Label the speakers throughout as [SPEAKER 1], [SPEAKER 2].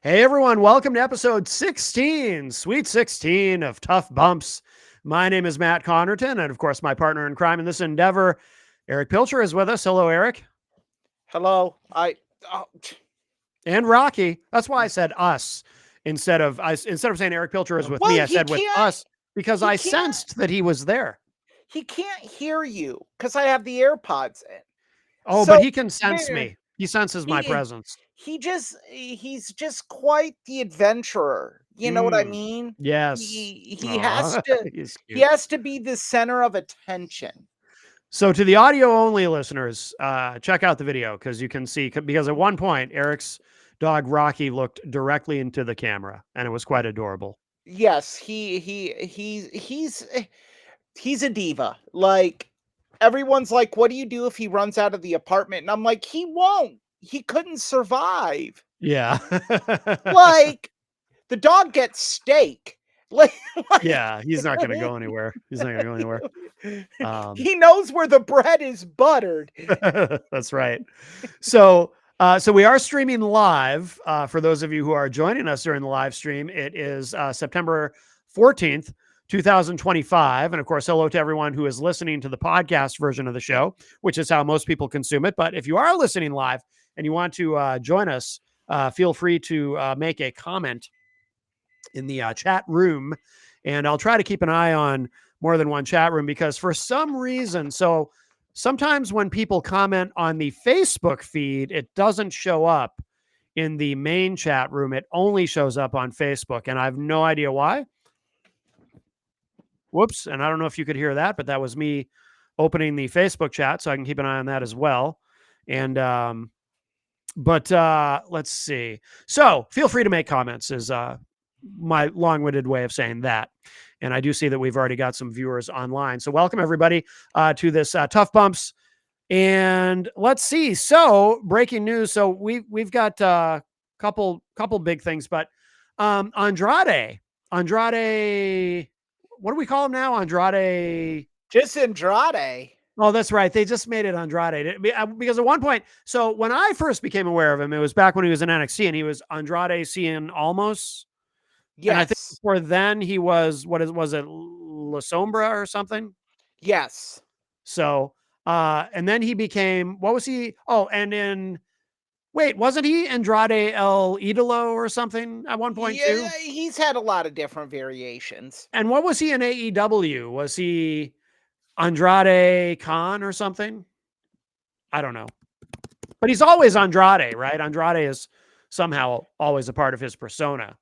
[SPEAKER 1] Hey everyone, welcome to episode 16, Sweet 16 of Tough Bumps. My name is Matt Connerton, and of course, my partner in crime in this endeavor, Eric Pilcher, is with us. Hello, Eric.
[SPEAKER 2] Hello. Oh,
[SPEAKER 1] And Rocky. That's why I said us instead of saying Eric Pilcher is with
[SPEAKER 2] well,
[SPEAKER 1] me, I said with us because
[SPEAKER 2] he
[SPEAKER 1] I
[SPEAKER 2] can't
[SPEAKER 1] sensed that he was there.
[SPEAKER 2] he can't hear you because I have the AirPods in.
[SPEAKER 1] Oh, but
[SPEAKER 2] So
[SPEAKER 1] he can sense
[SPEAKER 2] there
[SPEAKER 1] me. He senses my
[SPEAKER 2] he
[SPEAKER 1] presence.
[SPEAKER 2] he's just quite the adventurer. You know what I
[SPEAKER 1] Mm,
[SPEAKER 2] mean?
[SPEAKER 1] yes.
[SPEAKER 2] He has
[SPEAKER 1] Aw,
[SPEAKER 2] to
[SPEAKER 1] he's
[SPEAKER 2] he
[SPEAKER 1] cute.
[SPEAKER 2] has to be the center of attention.
[SPEAKER 1] So to the audio only listeners, check out the video because you can see because at one point Eric's dog Rocky looked directly into the camera and it was quite adorable.
[SPEAKER 2] Yes, he's a diva. Like everyone's like, "What do you do if he runs out of the apartment?" And I'm like, "He won't. He couldn't survive."
[SPEAKER 1] Yeah.
[SPEAKER 2] Like the dog gets steak. Like, like
[SPEAKER 1] Yeah, he's not going to go anywhere. He's not going to go anywhere.
[SPEAKER 2] he knows where the bread is buttered.
[SPEAKER 1] That's right. So we are streaming live. For those of you who are joining us during the live stream, it is September 14th, 2025. And of course, hello to everyone who is listening to the podcast version of the show, which is how most people consume it. But if you are listening live and you want to join us, feel free to make a comment in the chat room. And I'll try to keep an eye on more than one chat room because for some reason, so sometimes when people comment on the Facebook feed, it doesn't show up in the main chat room. It only shows up on Facebook. And I have no idea why. Whoops. And I don't know if you could hear that, but that was me opening the Facebook chat. So I can keep an eye on that as well. And, but let's see. So feel free to make comments is my long-winded way of saying that. And I do see that we've already got some viewers online. So welcome everybody to this Tough Bumps. And let's see. So breaking news. So we've got a couple big things, but Andrade, what do we call him now? Andrade.
[SPEAKER 2] Just Andrade.
[SPEAKER 1] Oh, that's right. They just made it Andrade because at one point, so when I first became aware of him, it was back when he was in NXT and he was Andrade Cien Almos. And I think
[SPEAKER 2] Yes.
[SPEAKER 1] before then he was, was it La Sombra or something?
[SPEAKER 2] Yes.
[SPEAKER 1] So, and then he became, what was he? Oh, and wait, wasn't he Andrade El Idolo or something at one point
[SPEAKER 2] Yeah,
[SPEAKER 1] too?
[SPEAKER 2] he's had a lot of different variations.
[SPEAKER 1] And what was he in AEW? Was he Andrade Khan or something? I don't know. But he's always Andrade, right? Andrade is somehow always a part of his persona.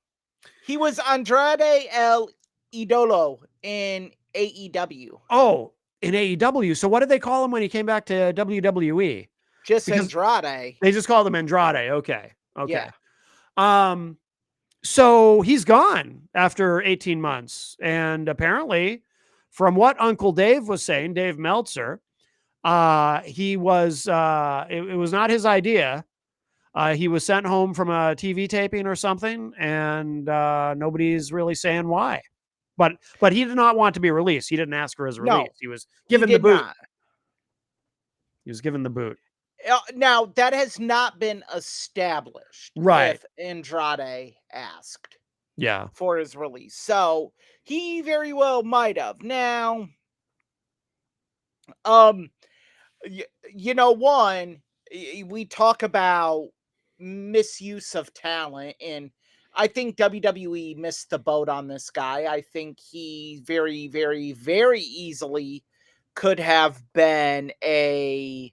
[SPEAKER 2] He was Andrade El Idolo in AEW.
[SPEAKER 1] Oh, in AEW. So what did they call him when he came back to WWE?
[SPEAKER 2] Just
[SPEAKER 1] Because
[SPEAKER 2] Andrade.
[SPEAKER 1] they just called him Andrade. Okay.
[SPEAKER 2] Yeah.
[SPEAKER 1] Okay. So he's gone after 18 months. And apparently, from what Uncle Dave was saying, Dave Meltzer, he was it was not his idea. He was sent home from a TV taping or something, and nobody's really saying why. But he did not want to be released. He didn't ask for his release.
[SPEAKER 2] No,
[SPEAKER 1] He was
[SPEAKER 2] he
[SPEAKER 1] given the
[SPEAKER 2] did
[SPEAKER 1] boot.
[SPEAKER 2] not.
[SPEAKER 1] He was given the boot.
[SPEAKER 2] Now, that has not been established
[SPEAKER 1] Right.
[SPEAKER 2] if Andrade asked
[SPEAKER 1] Yeah.
[SPEAKER 2] for his release. So he very well might have. Now, um, one, we talk about misuse of talent, and I think WWE missed the boat on this guy. I think he very, very, very easily could have been in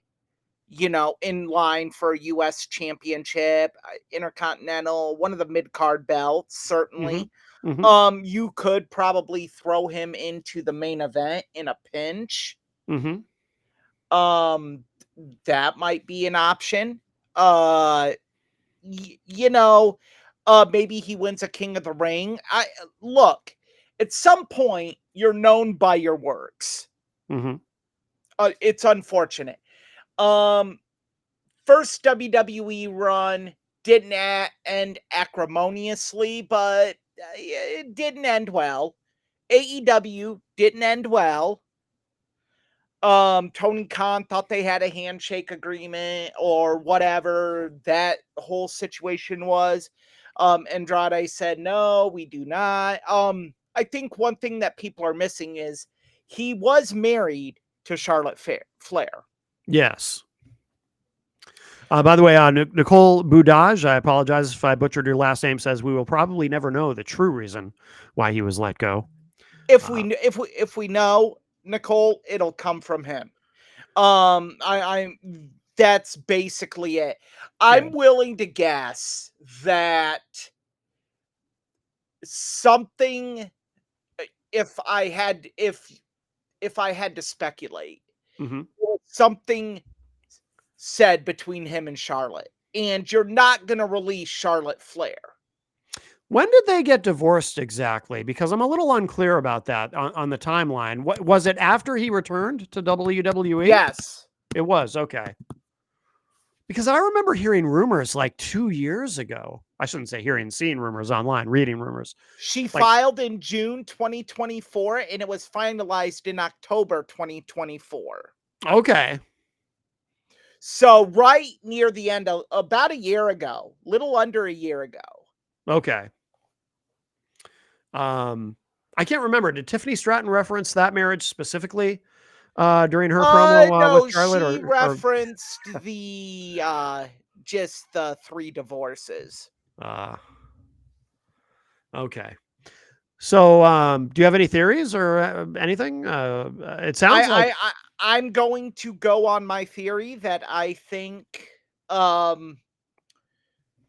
[SPEAKER 2] line for a US championship, intercontinental, one of the mid-card belts,
[SPEAKER 1] Mm-hmm.
[SPEAKER 2] certainly.
[SPEAKER 1] Mm-hmm.
[SPEAKER 2] You could probably throw him into the main event in a pinch.
[SPEAKER 1] Mm-hmm.
[SPEAKER 2] Um, that might be an option. Uh, y- you know, maybe he wins a King of the Ring. Look, at some point you're known by your works.
[SPEAKER 1] Mm-hmm.
[SPEAKER 2] It's unfortunate. Um, First WWE run didn't end acrimoniously, but it didn't end well. AEW didn't end well. Tony Khan thought they had a handshake agreement or whatever that whole situation was. Andrade said, no, we do not. I think one thing that people are missing is he was married to Charlotte Flair.
[SPEAKER 1] Yes. By the way, Nicole Boudage, I apologize if I butchered your last name, says we will probably never know the true reason why he was let go.
[SPEAKER 2] If we know Nicole, it'll come from him. I'm that's basically it. I'm willing to guess that something if I had to speculate,
[SPEAKER 1] Mm-hmm.
[SPEAKER 2] something said between him and Charlotte. And you're not going to release Charlotte Flair.
[SPEAKER 1] When did they get divorced exactly? Because I'm a little unclear about that on the timeline. What was it after he returned to WWE?
[SPEAKER 2] Yes.
[SPEAKER 1] It was. Okay. Because I remember hearing rumors like 2 years ago. I shouldn't say seeing rumors online, reading rumors.
[SPEAKER 2] She filed in June 2024 and it was finalized in October 2024.
[SPEAKER 1] Okay.
[SPEAKER 2] So right near the end of about a year ago, little under a year ago.
[SPEAKER 1] Okay. I can't remember. Did Tiffany Stratton reference that marriage specifically during her promo
[SPEAKER 2] no,
[SPEAKER 1] with Charlotte?
[SPEAKER 2] she referenced the just the 3 divorces.
[SPEAKER 1] Okay. So, do you have any theories or anything? It sounds like
[SPEAKER 2] I'm going to go on my theory that I think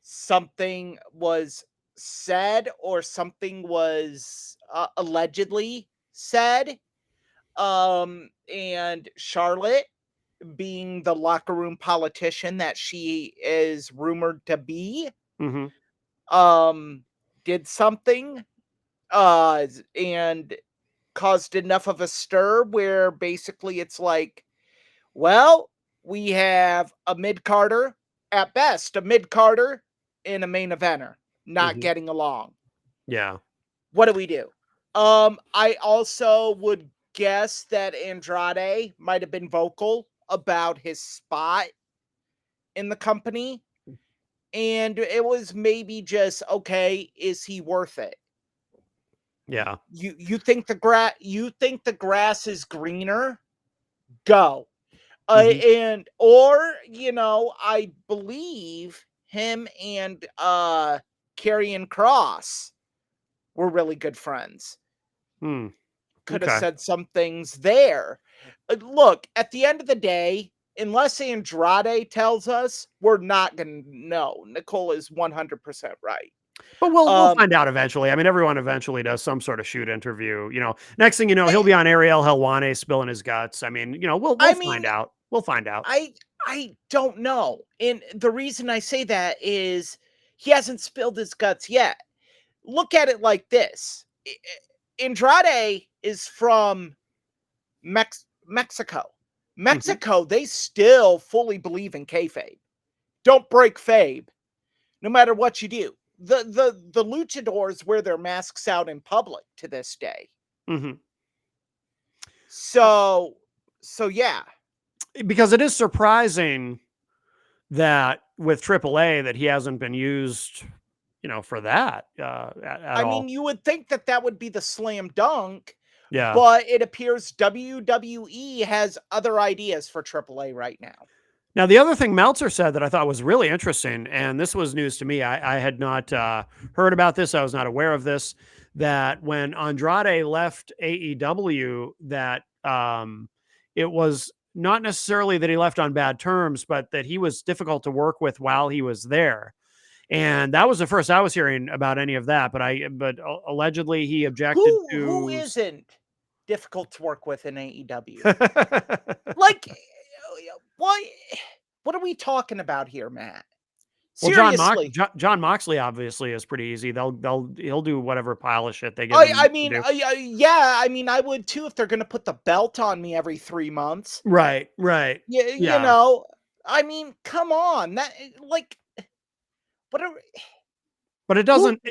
[SPEAKER 2] something was said or something was allegedly said. And Charlotte, being the locker room politician that she is rumored to be, did something and caused enough of a stir where basically it's like, well, we have a mid-carder, at best, a mid-carder and a main eventer not getting along.
[SPEAKER 1] Yeah.
[SPEAKER 2] What do we do? I also would guess that Andrade might have been vocal about his spot in the company. And it was maybe just, okay, is he worth it?
[SPEAKER 1] Yeah.
[SPEAKER 2] You think the grass is greener? Go. And or I believe him and Karrion Kross were really good friends. Could have said some things there. Look, at the end of the day, unless Andrade tells us, we're not going to know. Nicole is 100% right.
[SPEAKER 1] But we'll find out eventually. I mean, everyone eventually does some sort of shoot interview. Next thing you know, he'll be on Ariel Helwani spilling his guts. I mean, we'll find out. We'll find out.
[SPEAKER 2] I don't know. And the reason I say that is he hasn't spilled his guts yet. Look at it like this. Andrade is from Mexico. Mexico, they still fully believe in kayfabe. Don't break fabe, no matter what you do. The luchadors wear their masks out in public to this day. So yeah.
[SPEAKER 1] Because it is surprising that with AAA that he hasn't been used, for that. I
[SPEAKER 2] mean, you would think that would be the slam dunk.
[SPEAKER 1] Yeah.
[SPEAKER 2] But it appears WWE has other ideas for AAA right now.
[SPEAKER 1] Now, the other thing Meltzer said that I thought was really interesting, and this was news to me. I had not heard about this. I was not aware of this, that when Andrade left AEW, that it was not necessarily that he left on bad terms, but that he was difficult to work with while he was there. And that was the first I was hearing about any of that. But allegedly he objected to.
[SPEAKER 2] Who isn't difficult to work with in AEW? Like, what are we talking about here, Matt?
[SPEAKER 1] Seriously. Well, John Moxley obviously is pretty easy. He'll do whatever pile of shit they give him.
[SPEAKER 2] I mean, yeah, I mean, I would too if they're going to put the belt on me every 3 months.
[SPEAKER 1] Right.
[SPEAKER 2] Yeah. I mean, come on, that like, whatever.
[SPEAKER 1] But it doesn't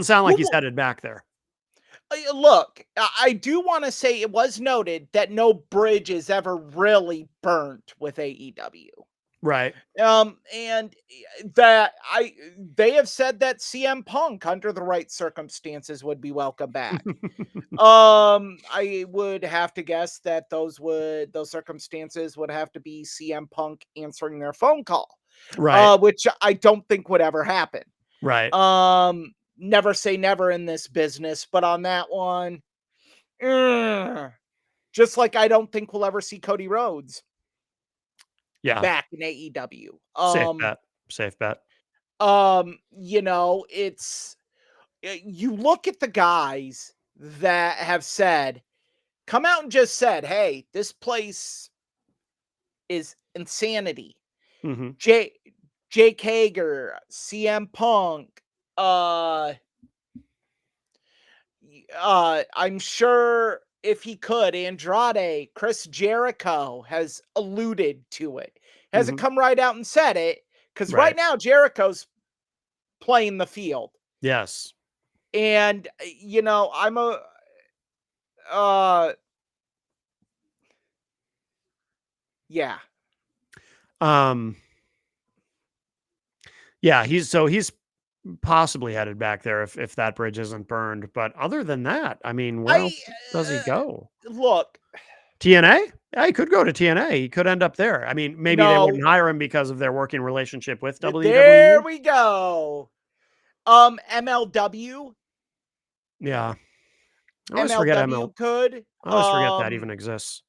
[SPEAKER 1] sound like he's headed back there.
[SPEAKER 2] Look, I do want to say it was noted that no bridge is ever really burnt with AEW.
[SPEAKER 1] Right.
[SPEAKER 2] And that they have said that CM Punk under the right circumstances would be welcome back. I would have to guess that those circumstances would have to be CM Punk answering their phone call,
[SPEAKER 1] Right.
[SPEAKER 2] which I don't think would ever happen.
[SPEAKER 1] Right.
[SPEAKER 2] Never say never in this business, but on that one, just like I don't think we'll ever see Cody Rhodes
[SPEAKER 1] Yeah.
[SPEAKER 2] back in AEW.
[SPEAKER 1] Safe bet. Safe bet.
[SPEAKER 2] You know, it's you look at the guys that have said, come out and just said, hey, this place is insanity.
[SPEAKER 1] Mm-hmm.
[SPEAKER 2] Jake Hager, CM Punk, I'm sure if he could, Andrade, Chris Jericho has alluded to it. Hasn't come right out and said it, because right now Jericho's playing the field.
[SPEAKER 1] Yes.
[SPEAKER 2] And you know, I'm a yeah.
[SPEAKER 1] Yeah, he's possibly headed back there if that bridge isn't burned. But other than that, I mean, where else does he go?
[SPEAKER 2] Look,
[SPEAKER 1] TNA? Yeah, he could go to TNA. He could end up there. I mean, maybe they
[SPEAKER 2] no,
[SPEAKER 1] wouldn't hire him because of their working relationship with
[SPEAKER 2] there
[SPEAKER 1] WWE.
[SPEAKER 2] we go. MLW.
[SPEAKER 1] Yeah. I always forget
[SPEAKER 2] MLW could.
[SPEAKER 1] I always forget that even exists.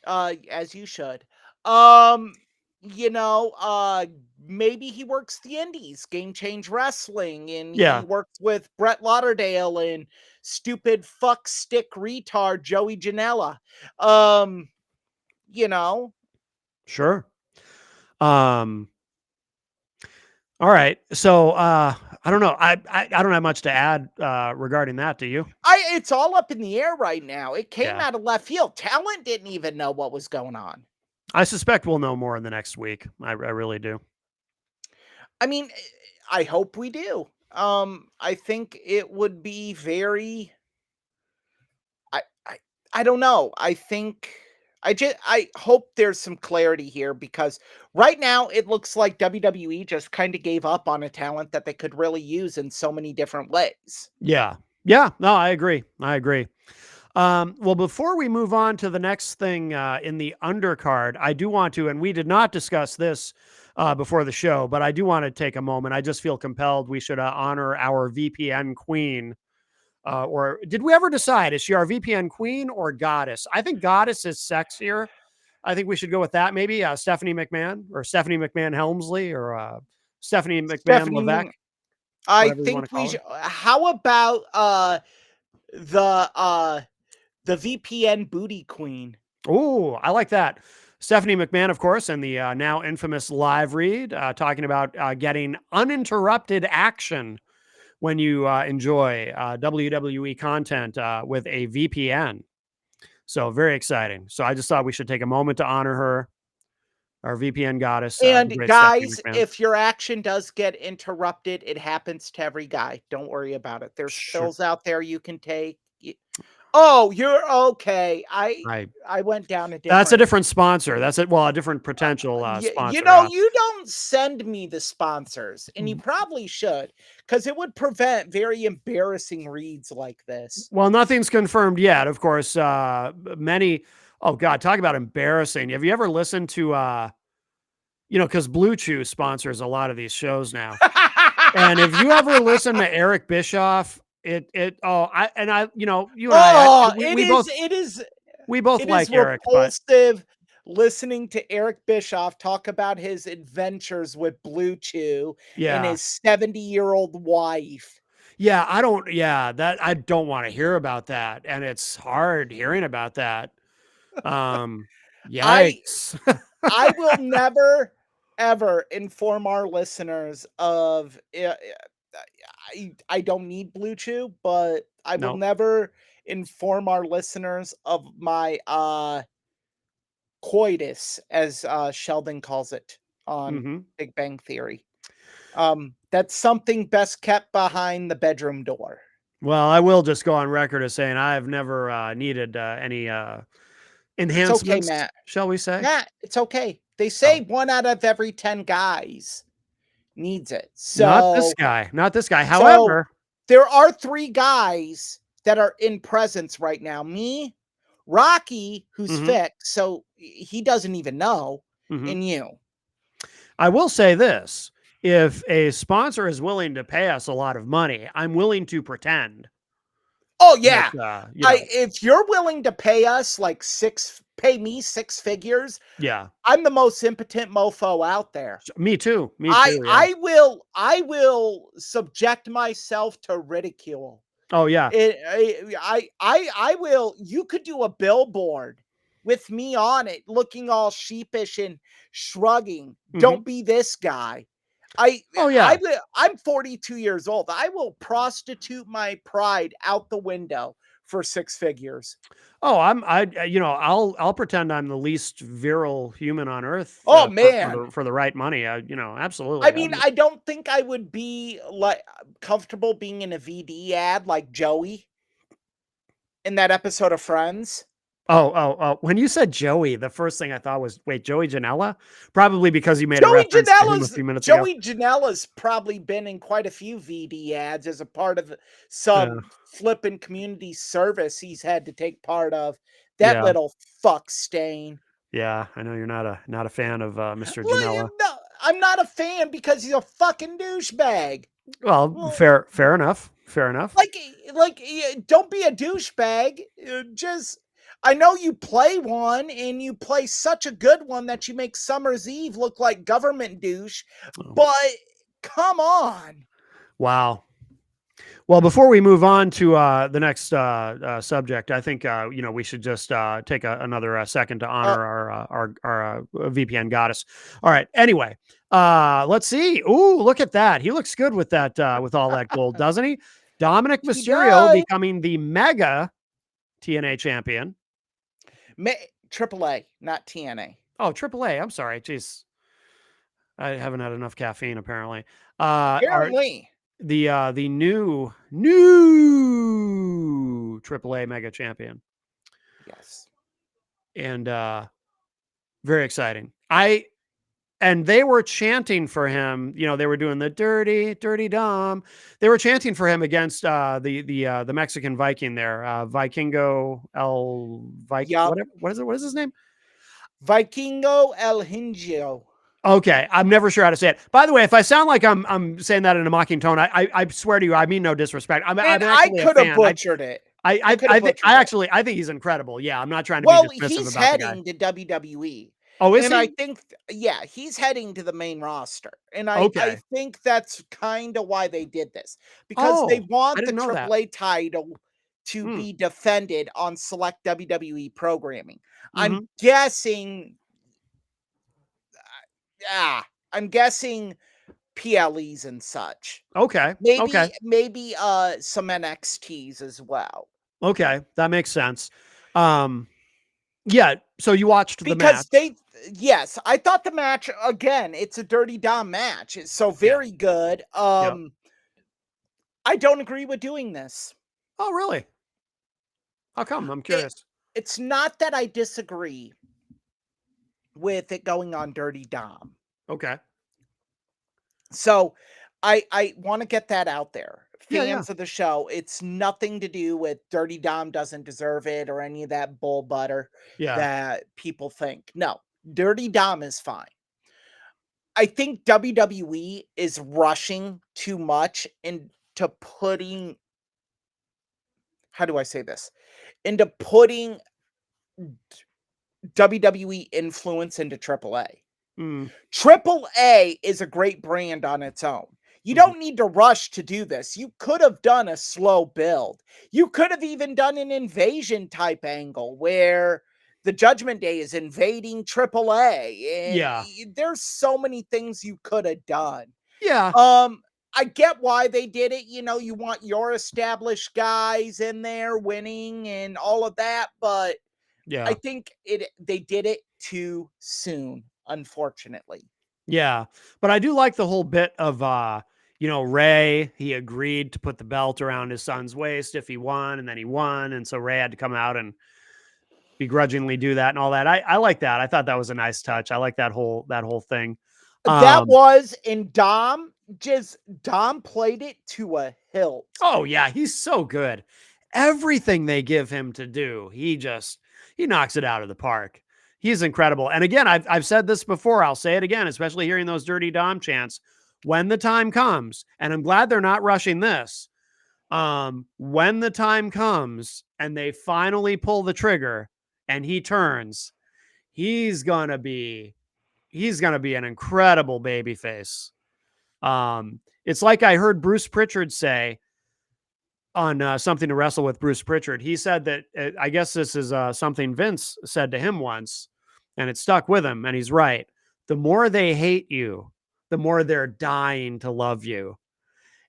[SPEAKER 2] As you should. You know, maybe he works the indies, Game Change Wrestling, and
[SPEAKER 1] Yeah.
[SPEAKER 2] he works with Brett Lauderdale and stupid fuck stick retard Joey Janela. You know.
[SPEAKER 1] Sure. All right. So I don't know. I don't have much to add regarding that. Do you?
[SPEAKER 2] It's all up in the air right now. It came out of left field. Talent didn't even know what was going on.
[SPEAKER 1] I suspect we'll know more in the next week. I really do.
[SPEAKER 2] I mean, I hope we do. I think it would be very. I don't know. I think I hope there's some clarity here, because right now it looks like WWE just kind of gave up on a talent that they could really use in so many different ways.
[SPEAKER 1] Yeah. Yeah. No, I agree. I agree. Well, before we move on to the next thing in the undercard, I do want to, and we did not discuss this before the show, but I do want to take a moment. I just feel compelled we should honor our VPN queen. Or did we ever decide, is she our VPN queen or goddess? I think goddess is sexier. I think we should go with that. Maybe Stephanie McMahon or Stephanie McMahon Helmsley or Stephanie McMahon Levesque.
[SPEAKER 2] I think we should. How about the VPN booty queen?
[SPEAKER 1] Oh, I like that. Stephanie McMahon, of course, and the now infamous live read talking about getting uninterrupted action when you enjoy WWE content with a VPN. So very exciting. So I just thought we should take a moment to honor her, our VPN goddess.
[SPEAKER 2] And guys, if your action does get interrupted, it happens to every guy. Don't worry about it. There's pills out there you can take. Oh, you're okay. I went down a different.
[SPEAKER 1] That's a different sponsor. That's it. Well, a different potential sponsor.
[SPEAKER 2] You know, you don't send me the sponsors, and you probably should, because it would prevent very embarrassing reads like this.
[SPEAKER 1] Well, nothing's confirmed yet. Of course, many. Oh God, talk about embarrassing. Have you ever listened to, you know, because Blue Chew sponsors a lot of these shows now, and if you ever listen to Eric Bischoff, you know, you and I, we both like Eric,
[SPEAKER 2] repulsive listening to Eric Bischoff talk about his adventures with Blue Chew and his 70-year-old wife.
[SPEAKER 1] Yeah, I don't want to hear about that, and it's hard hearing about that. Yikes.
[SPEAKER 2] I will never ever inform our listeners of I don't need Blue Chew, but I will never inform our listeners of my coitus, as Sheldon calls it on Big Bang Theory. That's something best kept behind the bedroom door.
[SPEAKER 1] Well, I will just go on record as saying I have never needed any
[SPEAKER 2] It's okay,
[SPEAKER 1] enhancements,
[SPEAKER 2] Matt.
[SPEAKER 1] shall we say?
[SPEAKER 2] Matt, it's okay. They
[SPEAKER 1] Oh,
[SPEAKER 2] say 1 out of every 10 guys needs it.
[SPEAKER 1] not this guy. Not this guy.
[SPEAKER 2] So
[SPEAKER 1] However,
[SPEAKER 2] there are 3 guys that are in presence right now. Me, Rocky, who's
[SPEAKER 1] mhm,
[SPEAKER 2] fixed, so he doesn't even know,
[SPEAKER 1] mhm.
[SPEAKER 2] and you.
[SPEAKER 1] I will say this: if a sponsor is willing to pay us a lot of money, I'm willing to pretend
[SPEAKER 2] Oh
[SPEAKER 1] that
[SPEAKER 2] yeah.
[SPEAKER 1] you know,
[SPEAKER 2] If you're willing to pay me 6 figures,
[SPEAKER 1] yeah.
[SPEAKER 2] I'm the most impotent mofo out there.
[SPEAKER 1] Me too. Me
[SPEAKER 2] I
[SPEAKER 1] too. Yeah.
[SPEAKER 2] I will subject myself to ridicule.
[SPEAKER 1] Oh yeah.
[SPEAKER 2] I will. You could do a billboard with me on it, looking all sheepish and shrugging.
[SPEAKER 1] Mhm.
[SPEAKER 2] Don't be this guy.
[SPEAKER 1] Oh yeah.
[SPEAKER 2] I'm 42 years old. I will prostitute my pride out the window for 6 figures.
[SPEAKER 1] Oh, I'll pretend I'm the least virile human on earth
[SPEAKER 2] Oh
[SPEAKER 1] for
[SPEAKER 2] man.
[SPEAKER 1] the right money.
[SPEAKER 2] I
[SPEAKER 1] Absolutely.
[SPEAKER 2] mean, I don't think I would be like comfortable being in a VD ad like Joey in that episode of Friends.
[SPEAKER 1] Oh. When you said Joey, the first thing I thought was, wait, Joey Janela? Probably because you made a
[SPEAKER 2] Joey
[SPEAKER 1] reference to him a
[SPEAKER 2] Janela's
[SPEAKER 1] few minutes ago.
[SPEAKER 2] Joey Janela's probably been in quite a few VD ads as a part of
[SPEAKER 1] Yeah.
[SPEAKER 2] some flippin' community service he's had to take part of. That
[SPEAKER 1] Yeah.
[SPEAKER 2] little fuck stain.
[SPEAKER 1] Yeah. I know you're not a fan of Mr.
[SPEAKER 2] Well,
[SPEAKER 1] Janela.
[SPEAKER 2] no, I'm not a fan because he's a fucking douchebag.
[SPEAKER 1] Well,
[SPEAKER 2] Well,
[SPEAKER 1] fair enough. Fair enough.
[SPEAKER 2] don't be a douchebag. Just I know you play one and you play such a good one that you make Summer's Eve look like government douche,
[SPEAKER 1] Oh,
[SPEAKER 2] but come on.
[SPEAKER 1] wow. Well, before we move on to the next subject, I think we should just take another second to
[SPEAKER 2] Uh,
[SPEAKER 1] honor our VPN goddess. All right. Anyway, let's see. Ooh, look at that. He looks good with that with all that gold, doesn't he? Dominic
[SPEAKER 2] he
[SPEAKER 1] Mysterio
[SPEAKER 2] does.
[SPEAKER 1] becoming the mega TNA champion.
[SPEAKER 2] AAA, not TNA.
[SPEAKER 1] Oh, AAA. I'm sorry. Jeez, I haven't had enough caffeine apparently. Our
[SPEAKER 2] Apparently.
[SPEAKER 1] the new AAA mega champion.
[SPEAKER 2] Yes.
[SPEAKER 1] And very exciting. And they were chanting for him. They were doing the dirty Dom. They were chanting for him against the Mexican Viking there, Vikingo El Viking.
[SPEAKER 2] Yup.
[SPEAKER 1] Whatever. What is it? What is his name?
[SPEAKER 2] Vikingo El Hingio.
[SPEAKER 1] Okay, I'm never sure how to say it. By the way, if I sound like I'm saying that in a mocking tone, I swear to you, I mean no disrespect. I'm
[SPEAKER 2] And I
[SPEAKER 1] actually a
[SPEAKER 2] could have
[SPEAKER 1] fan.
[SPEAKER 2] butchered it.
[SPEAKER 1] I
[SPEAKER 2] could have
[SPEAKER 1] think
[SPEAKER 2] butchered it.
[SPEAKER 1] I think he's incredible. Yeah, I'm not trying to be
[SPEAKER 2] Well,
[SPEAKER 1] dismissive
[SPEAKER 2] he's
[SPEAKER 1] about the guy.
[SPEAKER 2] heading to WWE.
[SPEAKER 1] Oh, is
[SPEAKER 2] And I
[SPEAKER 1] he?
[SPEAKER 2] think, yeah, he's heading to the main roster. And I
[SPEAKER 1] Okay.
[SPEAKER 2] think that's kind of why they did this because they
[SPEAKER 1] Oh, I
[SPEAKER 2] want the
[SPEAKER 1] didn't know that.
[SPEAKER 2] AAA title to
[SPEAKER 1] Hmm.
[SPEAKER 2] be defended on select WWE programming. I'm
[SPEAKER 1] Mhm.
[SPEAKER 2] guessing, yeah, I'm guessing PLEs and such.
[SPEAKER 1] Okay. Okay.
[SPEAKER 2] Maybe some NXTs as well.
[SPEAKER 1] Okay. That makes sense. Um, yeah. So you watched the match.
[SPEAKER 2] Because yes, I thought the match again, it's a Dirty Dom match. It's so
[SPEAKER 1] Yeah.
[SPEAKER 2] very good.
[SPEAKER 1] Yep.
[SPEAKER 2] I don't agree with doing this.
[SPEAKER 1] Oh, really? How come? I'm
[SPEAKER 2] It,
[SPEAKER 1] curious.
[SPEAKER 2] it's not that I disagree with it going on Dirty Dom.
[SPEAKER 1] Okay.
[SPEAKER 2] So I want to get that out there.
[SPEAKER 1] Yeah. Yeah.
[SPEAKER 2] Fans of the show, it's nothing to do with Dirty Dom doesn't deserve it or any of that bull butter
[SPEAKER 1] Yeah.
[SPEAKER 2] that people think. No, Dirty Dom is fine. I think WWE is rushing too much into putting, how do I say this? Into putting WWE influence into AAA.
[SPEAKER 1] Mm,
[SPEAKER 2] AAA is a great brand on its own. You
[SPEAKER 1] mhm.
[SPEAKER 2] don't need to rush to do this. You could have done a slow build. You could have even done an invasion type angle where the Judgment Day is invading AAA. And
[SPEAKER 1] Yeah.
[SPEAKER 2] there's so many things you could have done.
[SPEAKER 1] Yeah.
[SPEAKER 2] I get why they did it. You want your established guys in there winning and all of that, but I
[SPEAKER 1] Yeah.
[SPEAKER 2] think they did it too soon, unfortunately.
[SPEAKER 1] Yeah. But I do like the whole bit of Ray, he agreed to put the belt around his son's waist if he won, and then he won. And so Ray had to come out and begrudgingly do that and all that. I like that. I thought that was a nice touch. I like that whole thing.
[SPEAKER 2] That was, and Dom played it to a hilt.
[SPEAKER 1] Oh yeah, he's so good. Everything they give him to do, he knocks it out of the park. He's incredible. And again, I've said this before. I'll say it again, especially hearing those Dirty Dom chants when the time comes. And I'm glad they're not rushing this. When the time comes and they finally pull the trigger and he turns, he's gonna be an incredible babyface. It's like I heard Bruce Pritchard say on Something to Wrestle with Bruce Pritchard. He said that I guess this is something Vince said to him once, and it stuck with him. And he's right. The more they hate you, the more they're dying to love you.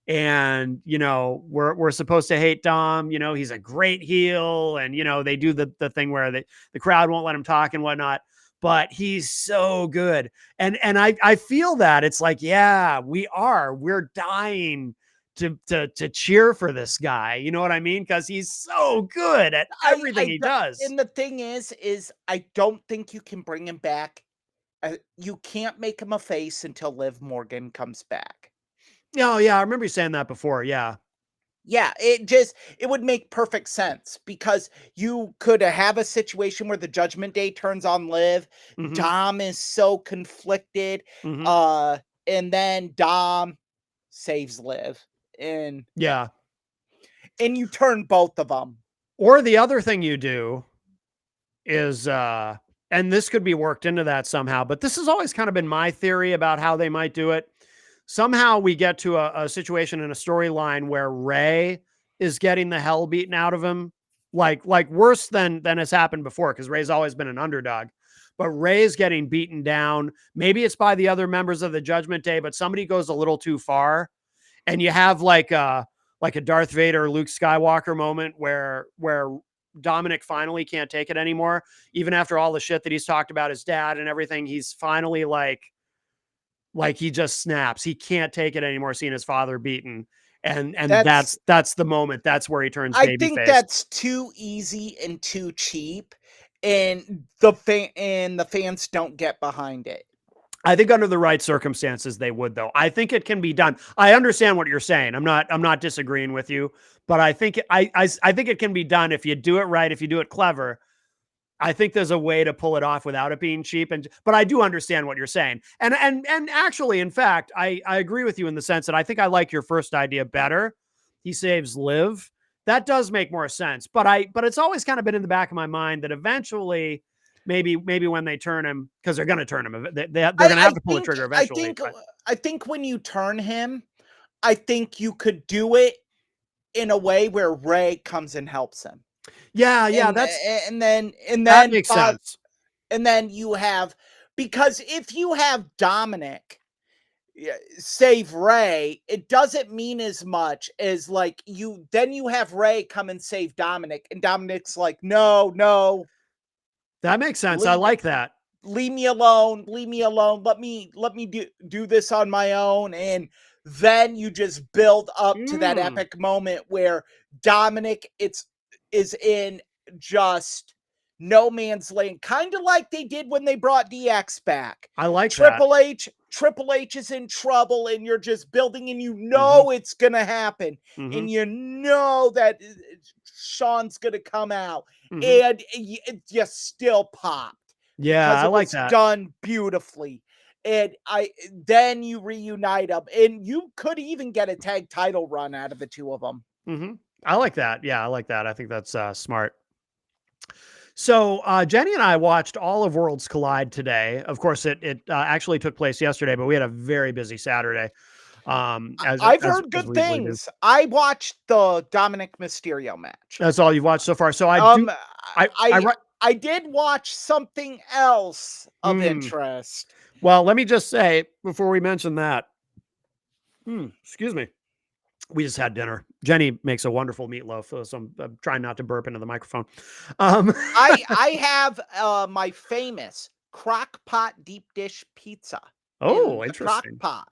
[SPEAKER 1] And we're supposed to hate Dom. He's a great heel, and they do the thing where the crowd won't let him talk and whatnot. But he's so good, and I feel that it's like, yeah, we're dying to cheer for this guy. You know what I mean? Because he's so good at everything he does.
[SPEAKER 2] And the thing is I don't think you can bring him back. You can't make him a face until Liv Morgan comes back.
[SPEAKER 1] Oh yeah, I remember you saying that before. Yeah.
[SPEAKER 2] Yeah, it would make perfect sense because you could have a situation where the Judgment Day turns on Liv.
[SPEAKER 1] Mhm.
[SPEAKER 2] Dom is so conflicted.
[SPEAKER 1] Mhm.
[SPEAKER 2] And then Dom saves Liv. And
[SPEAKER 1] Yeah.
[SPEAKER 2] And you turn both of them.
[SPEAKER 1] Or the other thing you do is and this could be worked into that somehow, but this has always kind of been my theory about how they might do it. Somehow we get to a situation in a storyline where Ray is getting the hell beaten out of him, like worse than has happened before, because Ray's always been an underdog. But Ray's getting beaten down. Maybe it's by the other members of the Judgment Day, but somebody goes a little too far, and you have like a Darth Vader, Luke Skywalker moment where Dominic finally can't take it anymore, even after all the shit that he's talked about his dad and everything. He's finally like he just snaps. He can't take it anymore, seeing his father beaten. And that's the moment. That's where he turns babyface.
[SPEAKER 2] I think that's too easy and too cheap, and the fans don't get behind it.
[SPEAKER 1] I think under the right circumstances they would, though. I think it can be done. I understand what you're saying. I'm not disagreeing with you, but I think I think it can be done if you do it right, if you do it clever. I think there's a way to pull it off without it being cheap. But I do understand what you're saying. And actually, in fact, I agree with you in the sense that I think I like your first idea better. He saves Liv. That does make more sense. But it's always kind of been in the back of my mind that eventually, maybe when they turn him, because they're going to turn him, they're going to have to pull the trigger eventually.
[SPEAKER 2] I think when you turn him, I think you could do it in a way where Ray comes and helps him.
[SPEAKER 1] Yeah, that makes sense.
[SPEAKER 2] And then you have, because if you have Dominic save Ray, it doesn't mean as much as like you have Ray come and save Dominic, and Dominic's like, no.
[SPEAKER 1] That makes sense. I like that.
[SPEAKER 2] Leave me alone. Let me do this on my own. And then you just build up to that epic moment where Dominic is in just no man's land, kind of like they did when they brought DX back.
[SPEAKER 1] I like
[SPEAKER 2] Triple H. Triple H is in trouble, and you're just building, and you know it's gonna happen, and you know that Shawn's gonna come out, and it just still popped.
[SPEAKER 1] Yeah, I like that.
[SPEAKER 2] Done beautifully. And then you reunite them, and you could even get a tag title run out of the two of them.
[SPEAKER 1] I like that. Yeah, I like that. I think that's smart. So Jenny and I watched all of Worlds Collide today. Of course, it actually took place yesterday, but we had a very busy Saturday.
[SPEAKER 2] I've heard good things. I watched the Dominic Mysterio match.
[SPEAKER 1] That's all you've watched so far. So
[SPEAKER 2] I did watch something else of interest.
[SPEAKER 1] Well, let me just say before we mention that, excuse me, we just had dinner. Jenny makes a wonderful meatloaf, so I'm trying not to burp into the microphone.
[SPEAKER 2] I have my famous crock pot deep dish pizza.
[SPEAKER 1] Oh, interesting.
[SPEAKER 2] Crock pot.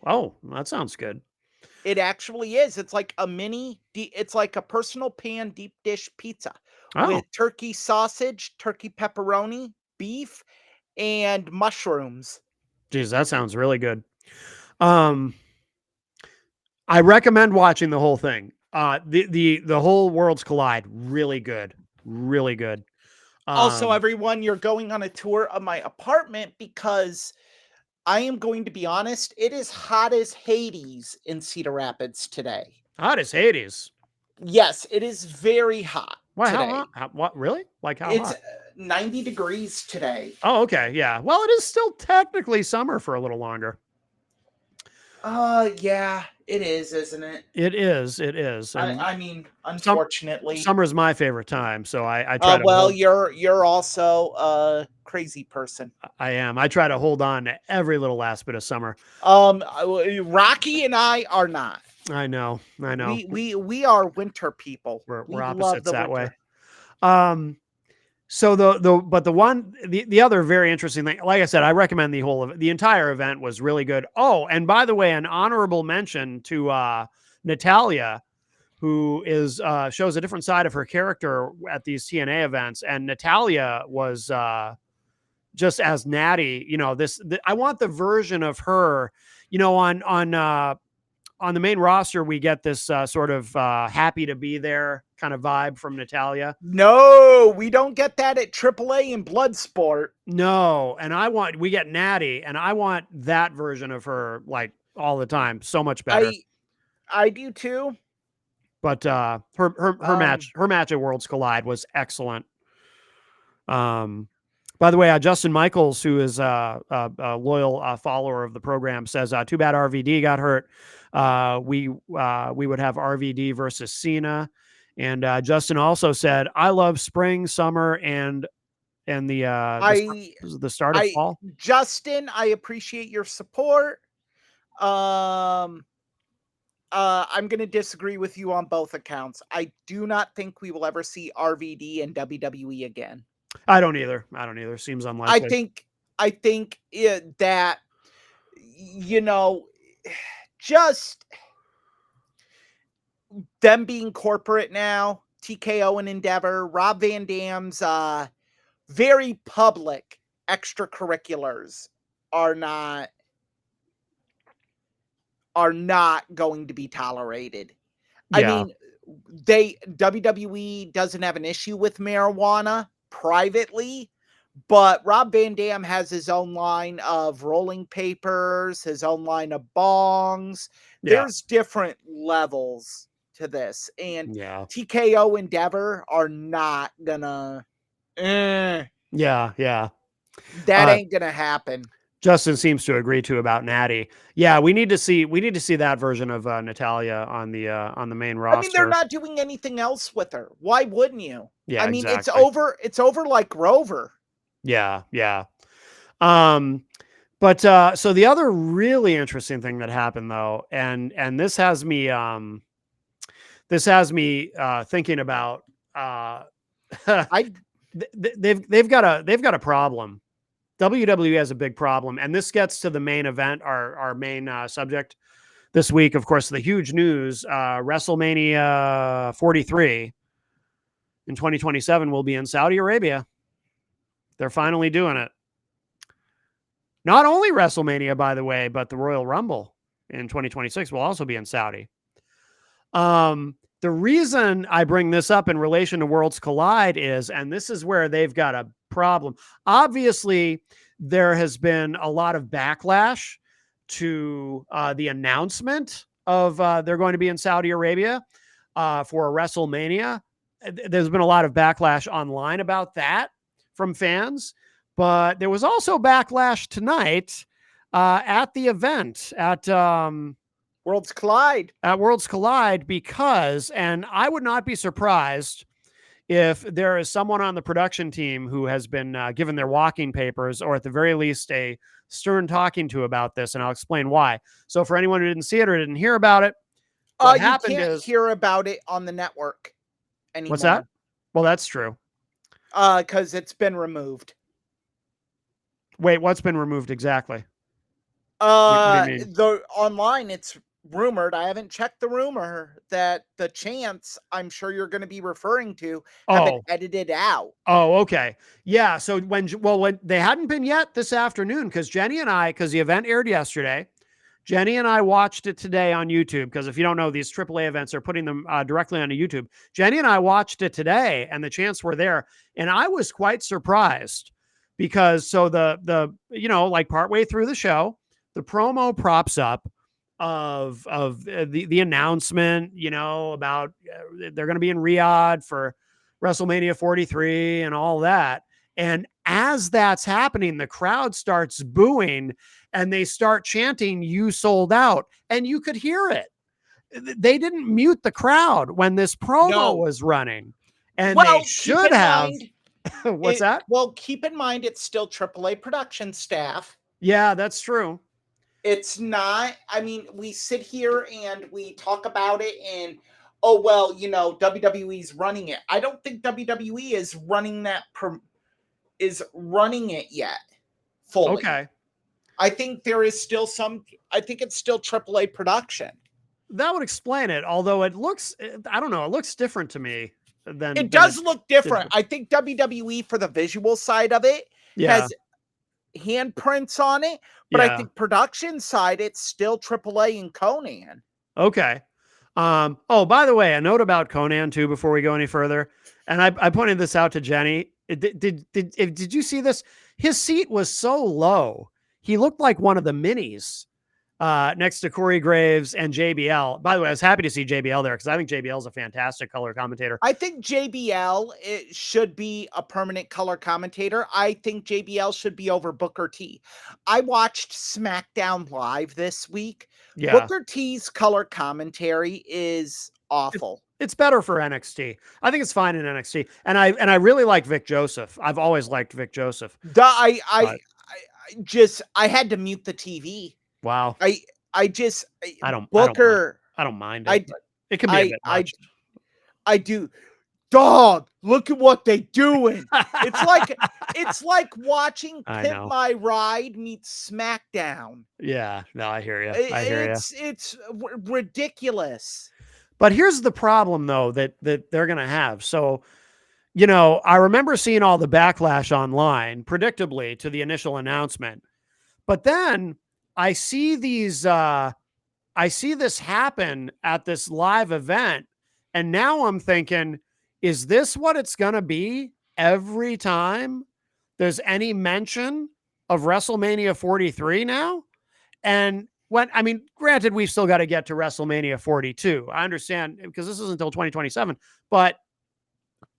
[SPEAKER 1] Oh, that sounds good.
[SPEAKER 2] It actually is. It's like a it's like a personal pan deep dish pizza
[SPEAKER 1] Oh,
[SPEAKER 2] with turkey sausage, turkey pepperoni, beef, and mushrooms.
[SPEAKER 1] geez, that sounds really good. Um, I recommend watching the whole thing. The whole Worlds Collide, really good, really good.
[SPEAKER 2] Also,
[SPEAKER 1] Um,
[SPEAKER 2] everyone, you're going on a tour of my apartment because I am going to be honest, it is hot as Hades in Cedar Rapids today.
[SPEAKER 1] Hot as Hades.
[SPEAKER 2] Yes, it is very hot
[SPEAKER 1] Why? How
[SPEAKER 2] today.
[SPEAKER 1] hot? What? Really? Like how
[SPEAKER 2] It's
[SPEAKER 1] hot?
[SPEAKER 2] 90 degrees today.
[SPEAKER 1] Oh, okay, yeah. Well, it is still technically summer for a little longer.
[SPEAKER 2] Yeah, it is, isn't it?
[SPEAKER 1] It is. It is. And
[SPEAKER 2] I mean,
[SPEAKER 1] some
[SPEAKER 2] unfortunately.
[SPEAKER 1] summer's my favorite time, so I try to
[SPEAKER 2] Well,
[SPEAKER 1] hold.
[SPEAKER 2] you're also a crazy person.
[SPEAKER 1] I am. I try to hold on to every little last bit of summer.
[SPEAKER 2] Rocky and I are not.
[SPEAKER 1] I know. I know.
[SPEAKER 2] We are winter people.
[SPEAKER 1] We're
[SPEAKER 2] We love
[SPEAKER 1] opposites
[SPEAKER 2] the
[SPEAKER 1] that way.
[SPEAKER 2] winter.
[SPEAKER 1] Um, So the other very interesting thing, like I said, I recommend the entire event was really good. Oh, and by the way, an honorable mention to Natalia, who is shows a different side of her character at these TNA events, and Natalia was just as Natty. You know, I want the version of her. You know, on the main roster, we get this sort of happy to be there kind of vibe from Natalia.
[SPEAKER 2] No, we don't get that at AAA and Bloodsport.
[SPEAKER 1] No, and we get Natty, and I want that version of her like all the time. So much better.
[SPEAKER 2] I do too.
[SPEAKER 1] But her match at Worlds Collide was excellent. By the way, Justin Michaels, who is a loyal follower of the program, says, "Too bad RVD got hurt. We would have RVD versus Cena." And Justin also said, "I love spring, summer, and the start of fall."
[SPEAKER 2] Justin, I appreciate your support. I'm going to disagree with you on both accounts. I do not think we will ever see RVD in WWE again.
[SPEAKER 1] I don't either. Seems unlikely.
[SPEAKER 2] I think that just them being corporate now, TKO and Endeavor, Rob Van Dam's very public extracurriculars are not going to be tolerated.
[SPEAKER 1] Yeah.
[SPEAKER 2] I mean, WWE doesn't have an issue with marijuana privately, but Rob Van Dam has his own line of rolling papers, his own line of bongs.
[SPEAKER 1] Yeah.
[SPEAKER 2] There's different levels to this, and
[SPEAKER 1] Yeah.
[SPEAKER 2] TKO Endeavor are not gonna.
[SPEAKER 1] Yeah.
[SPEAKER 2] That ain't gonna happen.
[SPEAKER 1] Justin seems to agree too about Natty. Yeah, we need to see that version of Natalia on the main roster.
[SPEAKER 2] I mean, they're not doing anything else with her. Why wouldn't you?
[SPEAKER 1] Yeah,
[SPEAKER 2] I mean,
[SPEAKER 1] exactly.
[SPEAKER 2] It's over like Rover.
[SPEAKER 1] Yeah. But so the other really interesting thing that happened though, and this has me thinking about they've got a problem. WWE has a big problem, and this gets to the main event, our main subject this week. Of course, the huge news: WrestleMania 43 in 2027 will be in Saudi Arabia. They're finally doing it. Not only WrestleMania, by the way, but the Royal Rumble in 2026 will also be in Saudi. The reason I bring this up in relation to Worlds Collide is, and this is where they've got a problem. Obviously, there has been a lot of backlash to the announcement of they're going to be in Saudi Arabia for a WrestleMania. There's been a lot of backlash online about that from fans, but there was also backlash tonight at the event at
[SPEAKER 2] Worlds Collide
[SPEAKER 1] because, and I would not be surprised if there is someone on the production team who has been given their walking papers, or at the very least a stern talking to about this, and I'll explain why. So for anyone who didn't see it or didn't hear about it, what happened
[SPEAKER 2] you can't hear about it on the network anymore.
[SPEAKER 1] What's that? Well, that's true.
[SPEAKER 2] Because it's been removed.
[SPEAKER 1] Wait, what's been removed exactly?
[SPEAKER 2] What do you mean? The online, it's rumored, I haven't checked the rumor, that the chants I'm sure you're going to be referring to have been
[SPEAKER 1] Oh,
[SPEAKER 2] edited out.
[SPEAKER 1] okay. Yeah. So when they hadn't been yet this afternoon, because the event aired yesterday, Jenny and I watched it today on YouTube. Because if you don't know, these AAA events are putting them directly onto YouTube. Jenny and I watched it today, and the chants were there, and I was quite surprised because like partway through the show, the promo props up of the announcement, about they're going to be in Riyadh for WrestleMania 43 and all that. And as that's happening, the crowd starts booing and they start chanting, "You sold out." And you could hear it. They didn't mute the crowd when this promo was running. And they
[SPEAKER 2] Well,
[SPEAKER 1] should have. What's that?
[SPEAKER 2] Well, keep in mind it's still AAA production staff.
[SPEAKER 1] Yeah, that's true.
[SPEAKER 2] It's not, I mean, we sit here and we talk about it and, oh, well, WWE's running it. I don't think WWE is running it yet fully.
[SPEAKER 1] Okay.
[SPEAKER 2] I think there is still I think it's still AAA production.
[SPEAKER 1] That would explain it. Although it looks, I don't know, it looks different to me than
[SPEAKER 2] it does look different. I think WWE for the visual side of it has handprints on it, but I think production side, it's still AAA and Conan.
[SPEAKER 1] Okay. By the way, a note about Conan too, before we go any further. And I pointed this out to Jenny. Did you see this? His seat was so low. He looked like one of the minis next to Corey Graves and JBL. By the way, I was happy to see JBL there because I think JBL is a fantastic color commentator.
[SPEAKER 2] I think JBL should be a permanent color commentator. I think JBL should be over Booker T. I watched SmackDown Live this week. Yeah. Booker T's color commentary is awful.
[SPEAKER 1] It's better for NXT. I think it's fine in NXT. And I really like Vic Joseph. I've always liked Vic Joseph.
[SPEAKER 2] I had to mute the TV.
[SPEAKER 1] Wow.
[SPEAKER 2] I don't mind it.
[SPEAKER 1] It can be a bit much.
[SPEAKER 2] I do. Dog, look at what they doing. It's like watching Pimp My Ride meet SmackDown.
[SPEAKER 1] Yeah, no, I hear you.
[SPEAKER 2] It's ridiculous.
[SPEAKER 1] But here's the problem, though, that they're going to have. So, I remember seeing all the backlash online, predictably, to the initial announcement. But then I see this happen at this live event. And now I'm thinking, is this what it's going to be every time there's any mention of WrestleMania 43 now? And granted, we've still got to get to WrestleMania 42. I understand because this isn't until 2027, but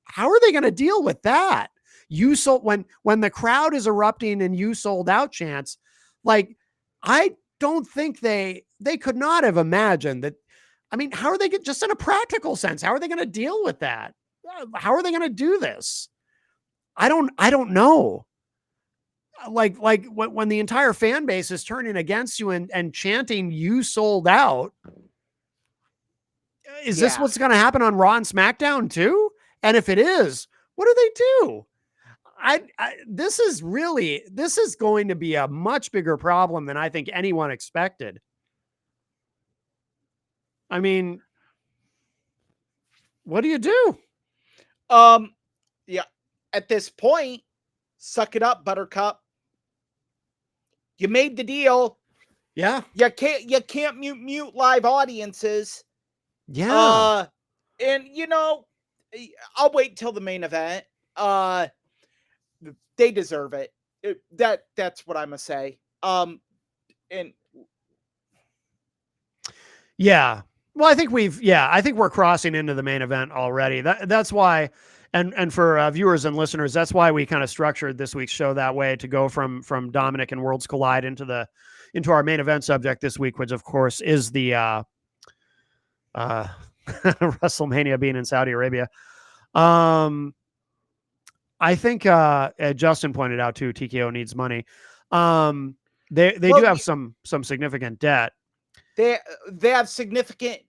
[SPEAKER 1] how are they going to deal with that? When the crowd is erupting and "You sold out" chants, like, I don't think they could not have imagined that. How are they just in a practical sense? How are they going to deal with that? How are they going to do this? I don't know. Like when the entire fan base is turning against you and chanting "You sold out," is this what's going to happen on Raw and SmackDown too? And if it is, what do they do? This is going to be a much bigger problem than I think anyone expected. What do you do?
[SPEAKER 2] Yeah, at this point, suck it up, Buttercup. You made the deal.
[SPEAKER 1] Yeah.
[SPEAKER 2] You can't mute live audiences.
[SPEAKER 1] Yeah.
[SPEAKER 2] And I'll wait till the main event. They deserve it. That's what I'm gonna say. And
[SPEAKER 1] yeah. Well, I think we're crossing into the main event already. That's why, and for viewers and listeners, that's why we kind of structured this week's show that way, to go from Dominic and Worlds Collide into our main event subject this week, which of course is the WrestleMania being in Saudi Arabia. I think Justin pointed out too, TKO needs money. They do have some significant debt.
[SPEAKER 2] They have significant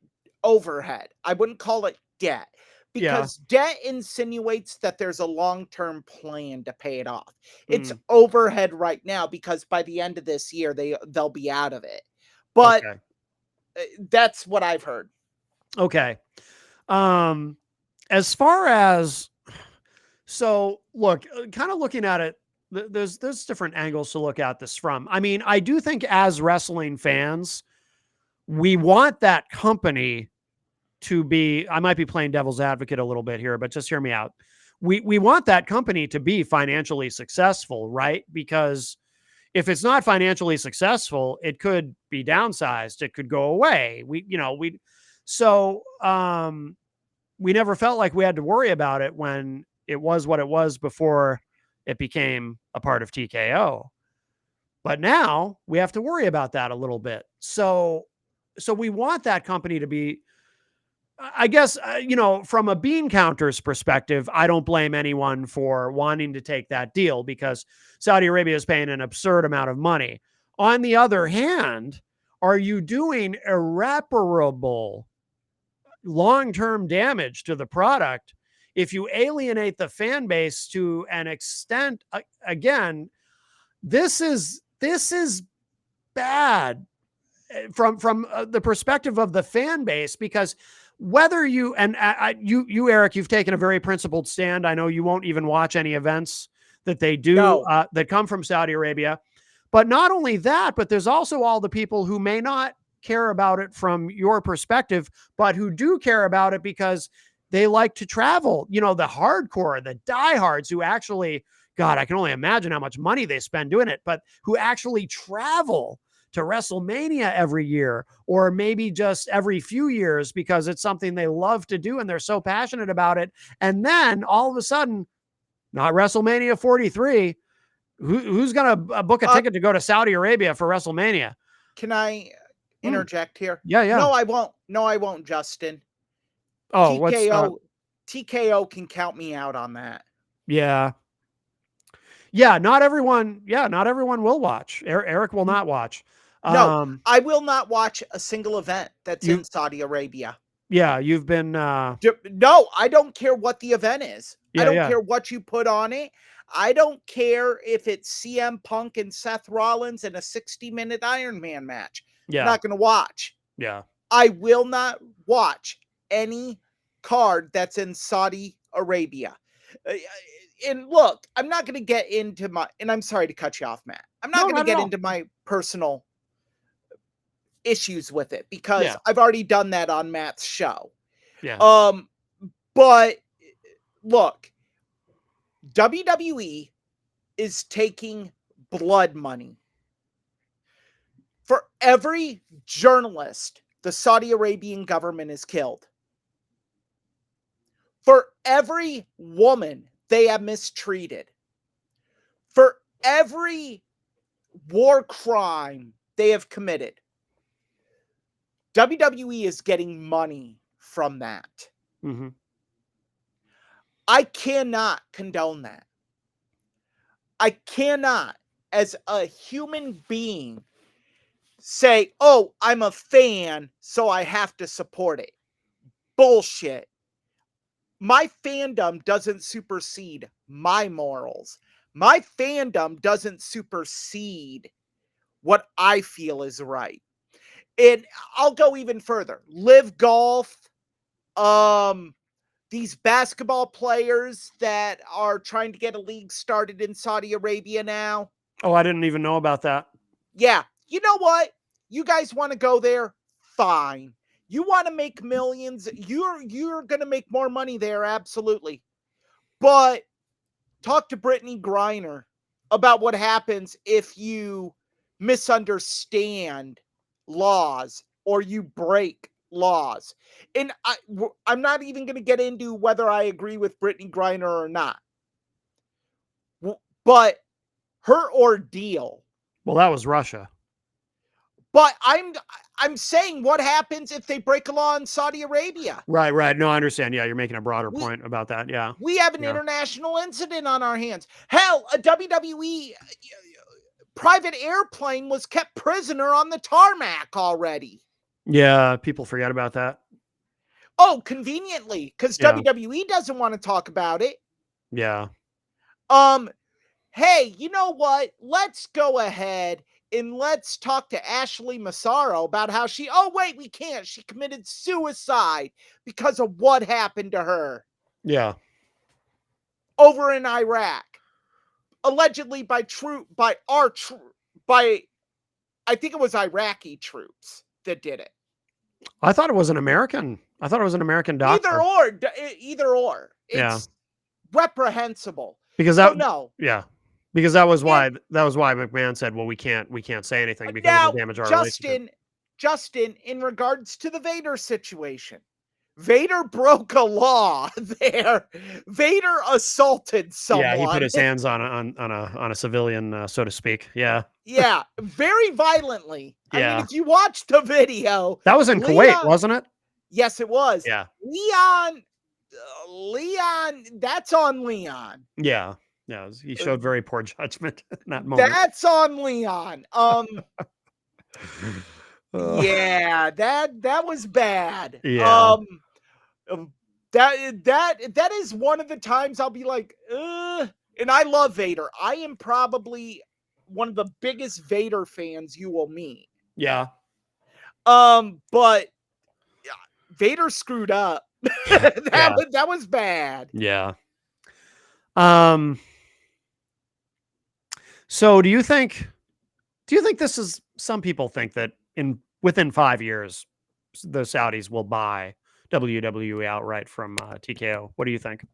[SPEAKER 2] overhead. I wouldn't call it debt, because debt insinuates that there's a long-term plan to pay it off. It's overhead right now because by the end of this year they'll be out of it. But That's what I've heard.
[SPEAKER 1] Okay. As far as, so look, kind of looking at it, there's different angles to look at this from. I mean, I do think as wrestling fans, we want that company to be, I might be playing devil's advocate a little bit here, but just hear me out. We want that company to be financially successful, right? Because if it's not financially successful, it could be downsized. It could go away. So we never felt like we had to worry about it when it was what it was before it became a part of TKO. But now we have to worry about that a little bit. So we want that company to be, I guess, from a bean counter's perspective, I don't blame anyone for wanting to take that deal because Saudi Arabia is paying an absurd amount of money. On the other hand, are you doing irreparable long-term damage to the product if you alienate the fan base to an extent? Again, this is bad from the perspective of the fan base, because whether you and you Eric, you've taken a very principled stand. I know you won't even watch any events that they do that come from Saudi Arabia. But not only that, but there's also all the people who may not care about it from your perspective, but who do care about it because they like to travel. The hardcore, the diehards who actually, God, I can only imagine how much money they spend doing it, but who actually travel to WrestleMania every year, or maybe just every few years because it's something they love to do and they're so passionate about it. And then all of a sudden, not WrestleMania 43, who's going to book a ticket to go to Saudi Arabia for WrestleMania?
[SPEAKER 2] Can I interject here?
[SPEAKER 1] Yeah.
[SPEAKER 2] No, I won't. No, I won't, Justin.
[SPEAKER 1] Oh,
[SPEAKER 2] TKO can count me out on that.
[SPEAKER 1] Yeah. Not everyone will watch. Eric will not watch.
[SPEAKER 2] No, I will not watch a single event that's in Saudi Arabia.
[SPEAKER 1] Yeah, you've been
[SPEAKER 2] no, I don't care what the event is.
[SPEAKER 1] Yeah,
[SPEAKER 2] I don't care what you put on it. I don't care if it's CM Punk and Seth Rollins in a 60-minute Iron Man match.
[SPEAKER 1] Yeah.
[SPEAKER 2] I'm not going to watch.
[SPEAKER 1] Yeah.
[SPEAKER 2] I will not watch any card that's in Saudi Arabia. And look, I'm not going to get into and I'm sorry to cut you off, Matt. I'm not going to get into my personal issues with it because I've already done that on Matt's show.
[SPEAKER 1] Yeah.
[SPEAKER 2] But look, WWE is taking blood money. For every journalist the Saudi Arabian government has killed, for every woman they have mistreated, for every war crime they have committed, WWE is getting money from that.
[SPEAKER 1] Mm-hmm.
[SPEAKER 2] I cannot condone that. I cannot, as a human being, say, oh, I'm a fan, so I have to support it. Bullshit. My fandom doesn't supersede my morals. My fandom doesn't supersede what I feel is right. And I'll go even further. Live Golf, these basketball players that are trying to get a league started in Saudi Arabia now.
[SPEAKER 1] Oh, I didn't even know about that.
[SPEAKER 2] Yeah. You know what? You guys want to go there? Fine. You want to make millions? You're going to make more money there, absolutely. But talk to Brittany Griner about what happens if you misunderstand laws or you break laws. And I'm not even going to get into whether I agree with Brittany Griner or not. But her ordeal.
[SPEAKER 1] Well, that was Russia.
[SPEAKER 2] But I'm saying what happens if they break a law in Saudi Arabia.
[SPEAKER 1] Right. No, I understand. Yeah, you're making a broader point about that. Yeah.
[SPEAKER 2] We have an international incident on our hands. Hell, a WWE private airplane was kept prisoner on the tarmac already.
[SPEAKER 1] Yeah, people forget about that.
[SPEAKER 2] Oh, conveniently, because WWE doesn't want to talk about it.
[SPEAKER 1] Yeah.
[SPEAKER 2] Hey, you know what? Let's go ahead and let's talk to Ashley Massaro about how oh, wait, we can't. She committed suicide because of what happened to her.
[SPEAKER 1] Yeah.
[SPEAKER 2] Over in Iraq. Allegedly by I think it was Iraqi troops that did it.
[SPEAKER 1] I thought it was an American. I thought it was an American doctor.
[SPEAKER 2] Either or. It's reprehensible.
[SPEAKER 1] Because because that was why McMahon said, well, we can't say anything because it'll damage our relationship.
[SPEAKER 2] Justin, in regards to the Vader situation, Vader broke a law there. Vader assaulted someone.
[SPEAKER 1] Yeah, he put his hands on a civilian, so to speak. Yeah.
[SPEAKER 2] Yeah, very violently. I mean, if you watch the video,
[SPEAKER 1] that was in Kuwait, wasn't it?
[SPEAKER 2] Yes, it was.
[SPEAKER 1] Yeah.
[SPEAKER 2] Leon, that's on Leon.
[SPEAKER 1] Yeah. Yeah, he showed very poor judgment in that moment.
[SPEAKER 2] That's on Leon. Yeah, that was bad.
[SPEAKER 1] Yeah.
[SPEAKER 2] That is one of the times I'll be like, and I love Vader. I am probably one of the biggest Vader fans you will meet.
[SPEAKER 1] Yeah.
[SPEAKER 2] But Vader screwed up. That was bad.
[SPEAKER 1] Yeah. So do you think this is, some people think that within 5 years, the Saudis will buy WWE outright from TKO? What do you think?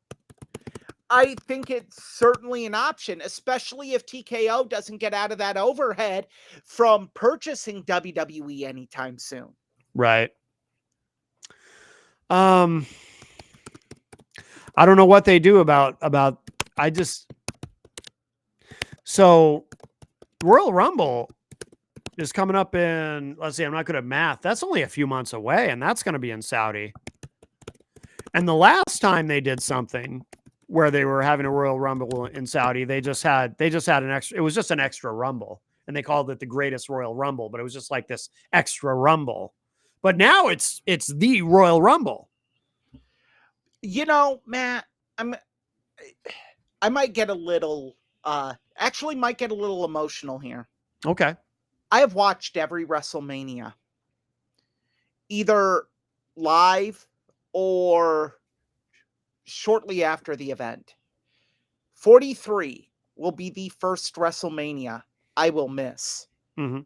[SPEAKER 2] I think it's certainly an option, especially if TKO doesn't get out of that overhead from purchasing WWE anytime soon.
[SPEAKER 1] Right. I don't know what they do about so Royal Rumble is coming up in, let's see, I'm not good at math. That's only a few months away, and that's going to be in Saudi. And the last time they did something where they were having a Royal Rumble in Saudi, they just had an extra, it was just an extra Rumble, and they called it the Greatest Royal Rumble, but it was just like this extra Rumble. But now it's the Royal Rumble.
[SPEAKER 2] You know, Matt, I might get a little emotional here.
[SPEAKER 1] Okay.
[SPEAKER 2] I have watched every WrestleMania, either live or shortly after the event. 43 will be the first WrestleMania I will miss.
[SPEAKER 1] Mm-hmm.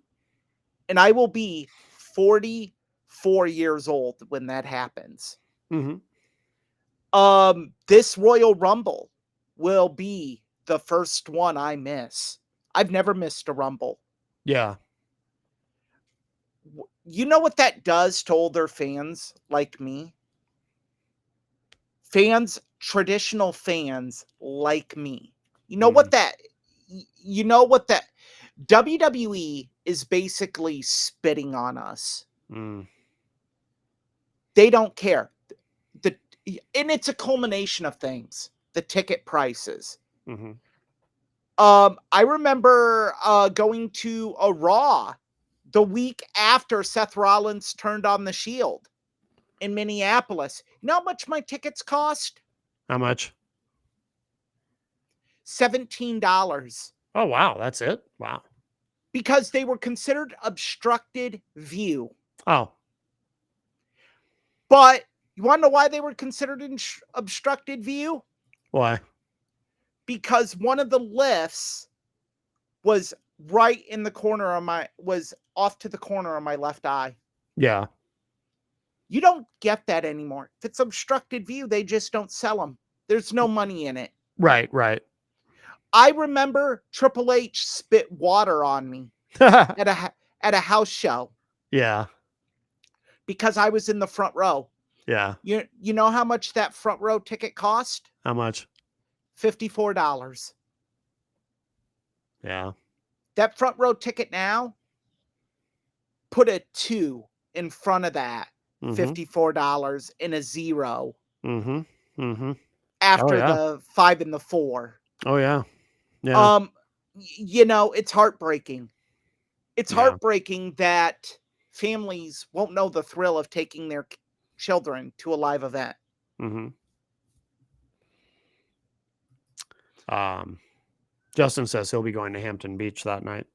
[SPEAKER 2] And I will be 44 years old when that happens.
[SPEAKER 1] Mm-hmm.
[SPEAKER 2] This Royal Rumble will be the first one I miss. I've never missed a Rumble.
[SPEAKER 1] Yeah.
[SPEAKER 2] You know what that does to older fans like me? Traditional fans like me. You know what that WWE is basically spitting on us. They don't care. And it's a culmination of things. The ticket prices.
[SPEAKER 1] Mm-hmm.
[SPEAKER 2] I remember going to a Raw the week after Seth Rollins turned on the Shield in Minneapolis. You know how much my tickets cost?
[SPEAKER 1] How much?
[SPEAKER 2] $17.
[SPEAKER 1] Oh, wow. That's it? Wow.
[SPEAKER 2] Because they were considered obstructed view.
[SPEAKER 1] Oh.
[SPEAKER 2] But you want to know why they were considered obstructed view?
[SPEAKER 1] Why?
[SPEAKER 2] Because one of the lifts was right in the corner was off to the corner of my left eye.
[SPEAKER 1] Yeah.
[SPEAKER 2] You don't get that anymore. If it's obstructed view, they just don't sell them. There's no money in it.
[SPEAKER 1] Right.
[SPEAKER 2] I remember Triple H spit water on me at a house show.
[SPEAKER 1] Yeah.
[SPEAKER 2] Because I was in the front row.
[SPEAKER 1] Yeah.
[SPEAKER 2] You know how much that front row ticket cost?
[SPEAKER 1] How much?
[SPEAKER 2] $54.
[SPEAKER 1] Yeah.
[SPEAKER 2] That front row ticket now, put a 2 in front of that. $54 and a 0.
[SPEAKER 1] Mm-hmm. Mm-hmm.
[SPEAKER 2] After the 5 and the 4.
[SPEAKER 1] Oh yeah. Yeah.
[SPEAKER 2] It's heartbreaking. It's heartbreaking that families won't know the thrill of taking their children to a live event.
[SPEAKER 1] Mm-hmm. Justin says he'll be going to Hampton Beach that night.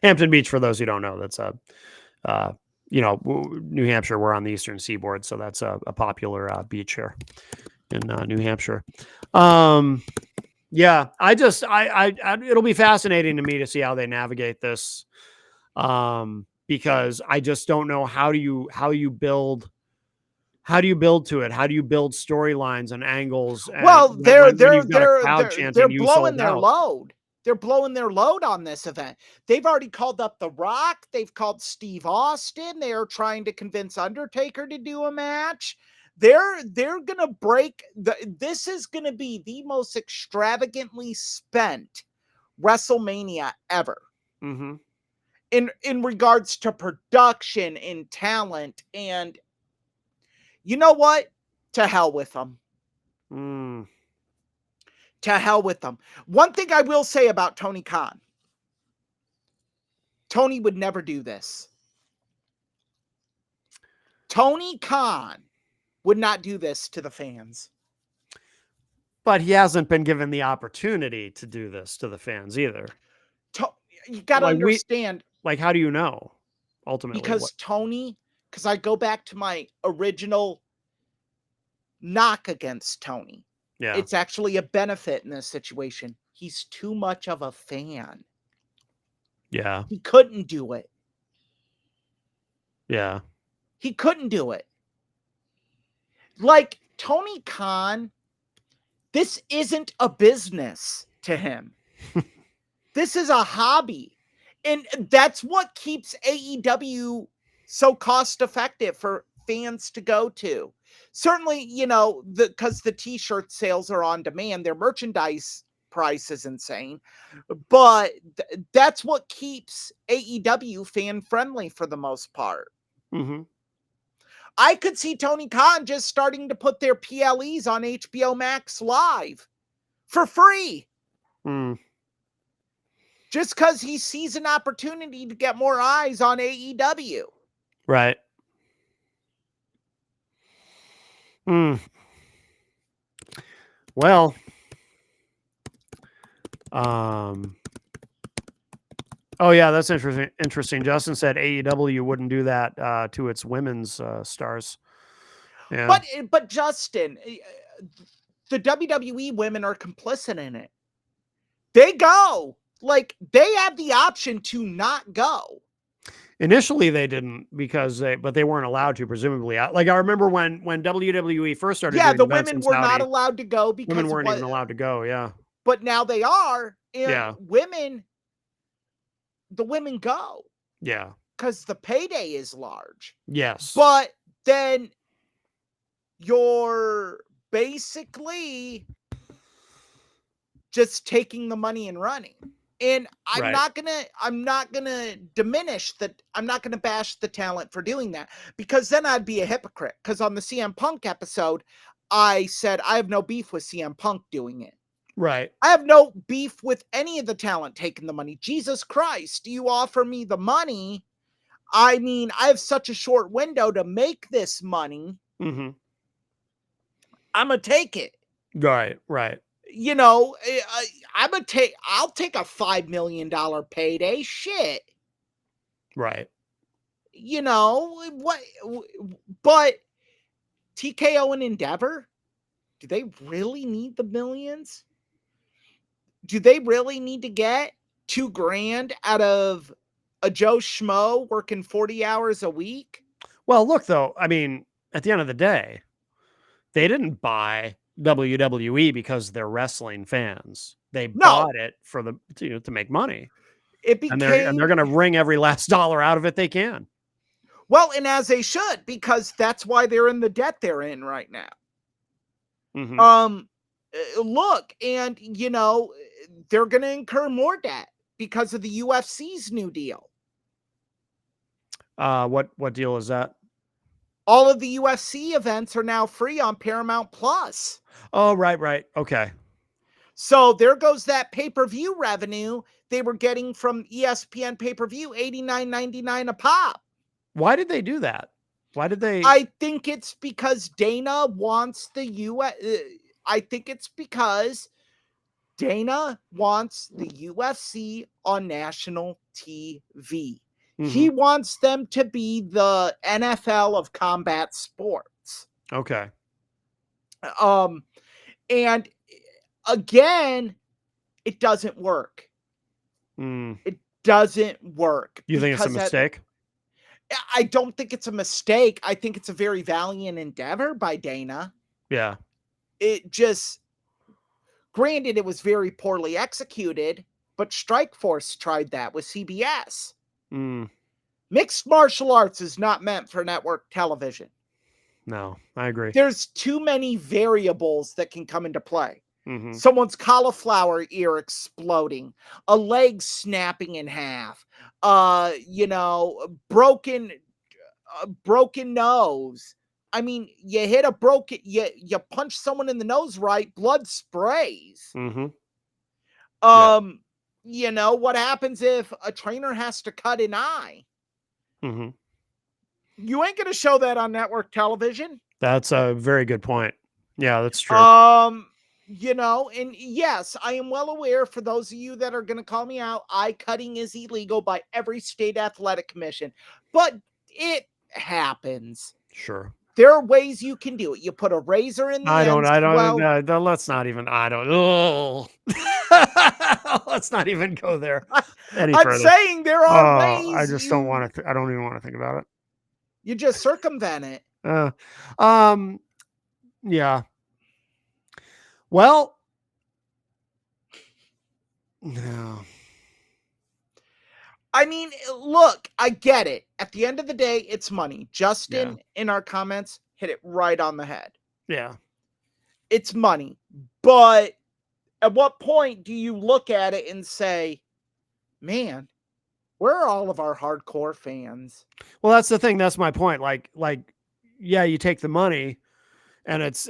[SPEAKER 1] Hampton Beach, for those who don't know, that's a New Hampshire. We're on the eastern seaboard, so that's a popular beach here in New Hampshire. Yeah, it'll be fascinating to me to see how they navigate this, because I just don't know how do you build to it? How do you build storylines and angles?
[SPEAKER 2] Well,
[SPEAKER 1] when you've got a crowd chanting, "You
[SPEAKER 2] blowing
[SPEAKER 1] sold
[SPEAKER 2] their
[SPEAKER 1] out."
[SPEAKER 2] load. They're blowing their load on this event. They've already called up The Rock. They've called Steve Austin. They are trying to convince Undertaker to do a match. They're gonna break this is gonna be the most extravagantly spent WrestleMania ever.
[SPEAKER 1] Mm-hmm.
[SPEAKER 2] In regards to production and talent, and you know what? To hell with them. To hell with them. One thing I will say about Tony Khan. Tony would never do this. Tony Khan would not do this to the fans.
[SPEAKER 1] But he hasn't been given the opportunity to do this to the fans either.
[SPEAKER 2] You got to understand.
[SPEAKER 1] How do you know? Ultimately,
[SPEAKER 2] because I go back to my original knock against Tony.
[SPEAKER 1] Yeah.
[SPEAKER 2] It's actually a benefit in this situation. He's too much of a fan.
[SPEAKER 1] Yeah.
[SPEAKER 2] He couldn't do it.
[SPEAKER 1] Yeah.
[SPEAKER 2] He couldn't do it. Like, Tony Khan, this isn't a business to him. This is a hobby. And that's what keeps AEW so cost effective for fans to go to. Certainly, because the t-shirt sales are on demand, their merchandise price is insane. But that's what keeps AEW fan friendly for the most part.
[SPEAKER 1] Mm-hmm.
[SPEAKER 2] I could see Tony Khan just starting to put their PLEs on HBO Max Live for free. Just because he sees an opportunity to get more eyes on AEW.
[SPEAKER 1] Right. Well, oh yeah, that's interesting. Justin said AEW wouldn't do that to its women's stars. Yeah.
[SPEAKER 2] But Justin, the WWE women are complicit in it. They go. Like, they have the option to not go.
[SPEAKER 1] Initially, they didn't but they weren't allowed to, presumably. I remember when WWE first started.
[SPEAKER 2] Yeah, the women were not allowed to go because
[SPEAKER 1] women weren't even allowed to go. Yeah,
[SPEAKER 2] but now they are, and the women go.
[SPEAKER 1] Yeah,
[SPEAKER 2] because the payday is large.
[SPEAKER 1] Yes,
[SPEAKER 2] but then you're basically just taking the money and running. And I'm not gonna diminish that. I'm not gonna bash the talent for doing that, because then I'd be a hypocrite. Because on the CM Punk episode, I said I have no beef with CM Punk doing it.
[SPEAKER 1] Right.
[SPEAKER 2] I have no beef with any of the talent taking the money. Jesus Christ, you offer me the money. I mean, I have such a short window to make this money.
[SPEAKER 1] Mm-hmm.
[SPEAKER 2] I'm gonna take it.
[SPEAKER 1] Right.
[SPEAKER 2] I'll take a $5 million payday. Shit.
[SPEAKER 1] Right.
[SPEAKER 2] But TKO and Endeavor, do they really need the millions? Do they really need to get $2,000 out of a Joe Schmo working 40 hours a week?
[SPEAKER 1] Well, look, though, I mean, at the end of the day, they didn't buy WWE because they're wrestling fans. They bought it for to make money. And they're going to wring every last dollar out of it they can.
[SPEAKER 2] Well, and as they should, because that's why they're in the debt they're in right now.
[SPEAKER 1] Mm-hmm.
[SPEAKER 2] Look, and they're going to incur more debt because of the UFC's new deal.
[SPEAKER 1] What deal is that?
[SPEAKER 2] All of the UFC events are now free on Paramount Plus.
[SPEAKER 1] Oh, right. Okay.
[SPEAKER 2] So there goes that pay-per-view revenue they were getting from ESPN pay-per-view, $89.99 a pop.
[SPEAKER 1] Why did they do that? Why did they?
[SPEAKER 2] I think it's because Dana wants the I think it's because Dana wants the UFC on national TV.
[SPEAKER 1] Mhm.
[SPEAKER 2] He wants them to be the NFL of combat sports.
[SPEAKER 1] Okay.
[SPEAKER 2] And again, it doesn't work.
[SPEAKER 1] Mm.
[SPEAKER 2] It doesn't work.
[SPEAKER 1] You think it's a
[SPEAKER 2] because
[SPEAKER 1] mistake?
[SPEAKER 2] I don't think it's a mistake. I think it's a very valiant endeavor by Dana.
[SPEAKER 1] Yeah.
[SPEAKER 2] It just, granted, it was very poorly executed, but Strikeforce tried that with CBS.
[SPEAKER 1] Mm.
[SPEAKER 2] Mixed martial arts is not meant for network television.
[SPEAKER 1] No, I agree.
[SPEAKER 2] There's too many variables that can come into play.
[SPEAKER 1] Mhm.
[SPEAKER 2] Someone's cauliflower ear exploding, a leg snapping in half, broken nose. I mean, you hit a broken, you punch someone in the nose, right? Blood sprays.
[SPEAKER 1] Mhm.
[SPEAKER 2] What happens if a trainer has to cut an eye?
[SPEAKER 1] Mhm.
[SPEAKER 2] You ain't going to show that on network television.
[SPEAKER 1] That's a very good point. Yeah, that's true.
[SPEAKER 2] And yes, I am well aware, for those of you that are going to call me out, eye cutting is illegal by every state athletic commission, but it happens.
[SPEAKER 1] Sure.
[SPEAKER 2] There are ways you can do it. You put a razor in the ends.
[SPEAKER 1] Let's not even, let's not even go there any
[SPEAKER 2] I'm
[SPEAKER 1] further.
[SPEAKER 2] saying there are ways.
[SPEAKER 1] I just don't want to, I don't even want to think about it.
[SPEAKER 2] You just circumvent it.
[SPEAKER 1] Yeah. Well, no.
[SPEAKER 2] I mean, look, I get it. At the end of the day, it's money. Justin, in our comments, hit it right on the head.
[SPEAKER 1] Yeah.
[SPEAKER 2] It's money. But at what point do you look at it and say, man, where are all of our hardcore fans?
[SPEAKER 1] Well, that's the thing. That's my point. Yeah, you take the money, and it's,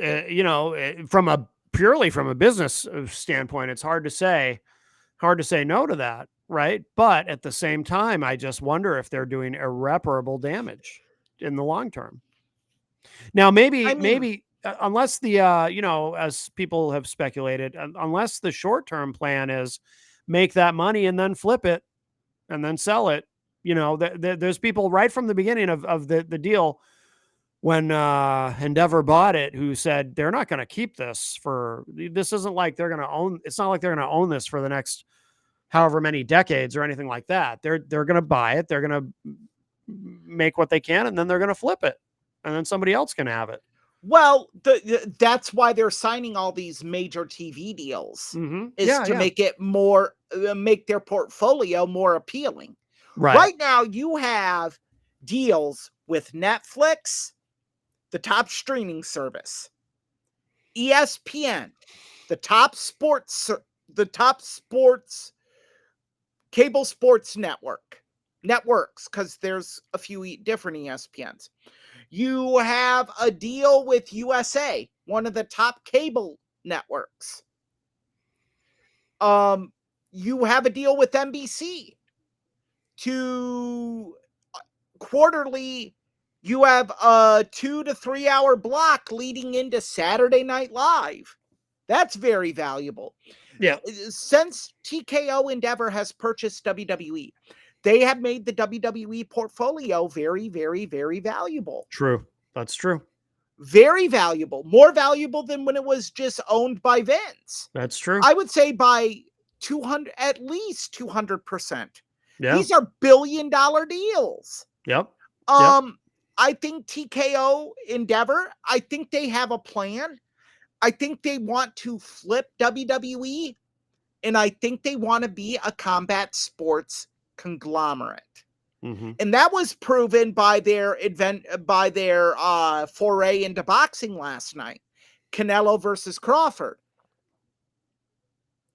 [SPEAKER 1] purely from a business standpoint, it's hard to say no to that. Right. But at the same time, I just wonder if they're doing irreparable damage in the long term. Now, maybe, unless the, as people have speculated, unless the short-term plan is make that money and then flip it and then sell it, there's people right from the beginning of the deal when Endeavor bought it who said they're not going to keep this this isn't like they're going to own. It's not like they're going to own this for the next however many decades or anything like that. They're going to buy it. They're going to make what they can, and then they're going to flip it, and then somebody else can have it.
[SPEAKER 2] Well, that's why they're signing all these major TV deals, make it more, make their portfolio more appealing. Right now, you have deals with Netflix, the top streaming service, ESPN, the top sports cable sports networks, because there's a few different ESPNs. You have a deal with USA, one of the top cable networks. You have a deal with NBC to quarterly. You have a 2 to 3 hour block leading into Saturday Night Live. That's very valuable.
[SPEAKER 1] Yeah.
[SPEAKER 2] Since TKO Endeavor has purchased WWE, they have made the WWE portfolio very, very, very valuable.
[SPEAKER 1] True. That's true.
[SPEAKER 2] Very valuable. More valuable than when it was just owned by Vince.
[SPEAKER 1] That's true.
[SPEAKER 2] I would say by at least 200%.
[SPEAKER 1] Yeah.
[SPEAKER 2] These are billion-dollar deals.
[SPEAKER 1] Yep.
[SPEAKER 2] I think TKO Endeavor, I think they have a plan. I think they want to flip WWE, and I think they want to be a combat sports conglomerate.
[SPEAKER 1] Mm-hmm.
[SPEAKER 2] And that was proven by their foray into boxing last night. Canelo versus Crawford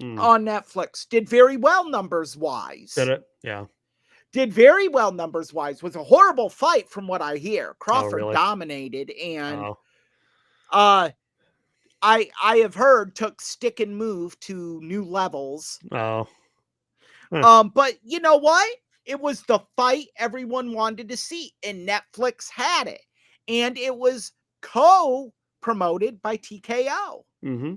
[SPEAKER 2] on Netflix did very well numbers-wise.
[SPEAKER 1] Did it? Yeah.
[SPEAKER 2] Did very well numbers-wise. Was a horrible fight from what I hear. Crawford dominated, and I have heard took stick and move to new levels.
[SPEAKER 1] Oh.
[SPEAKER 2] But you know what? It was the fight everyone wanted to see, and Netflix had it. And it was co-promoted by TKO.
[SPEAKER 1] Mm-hmm.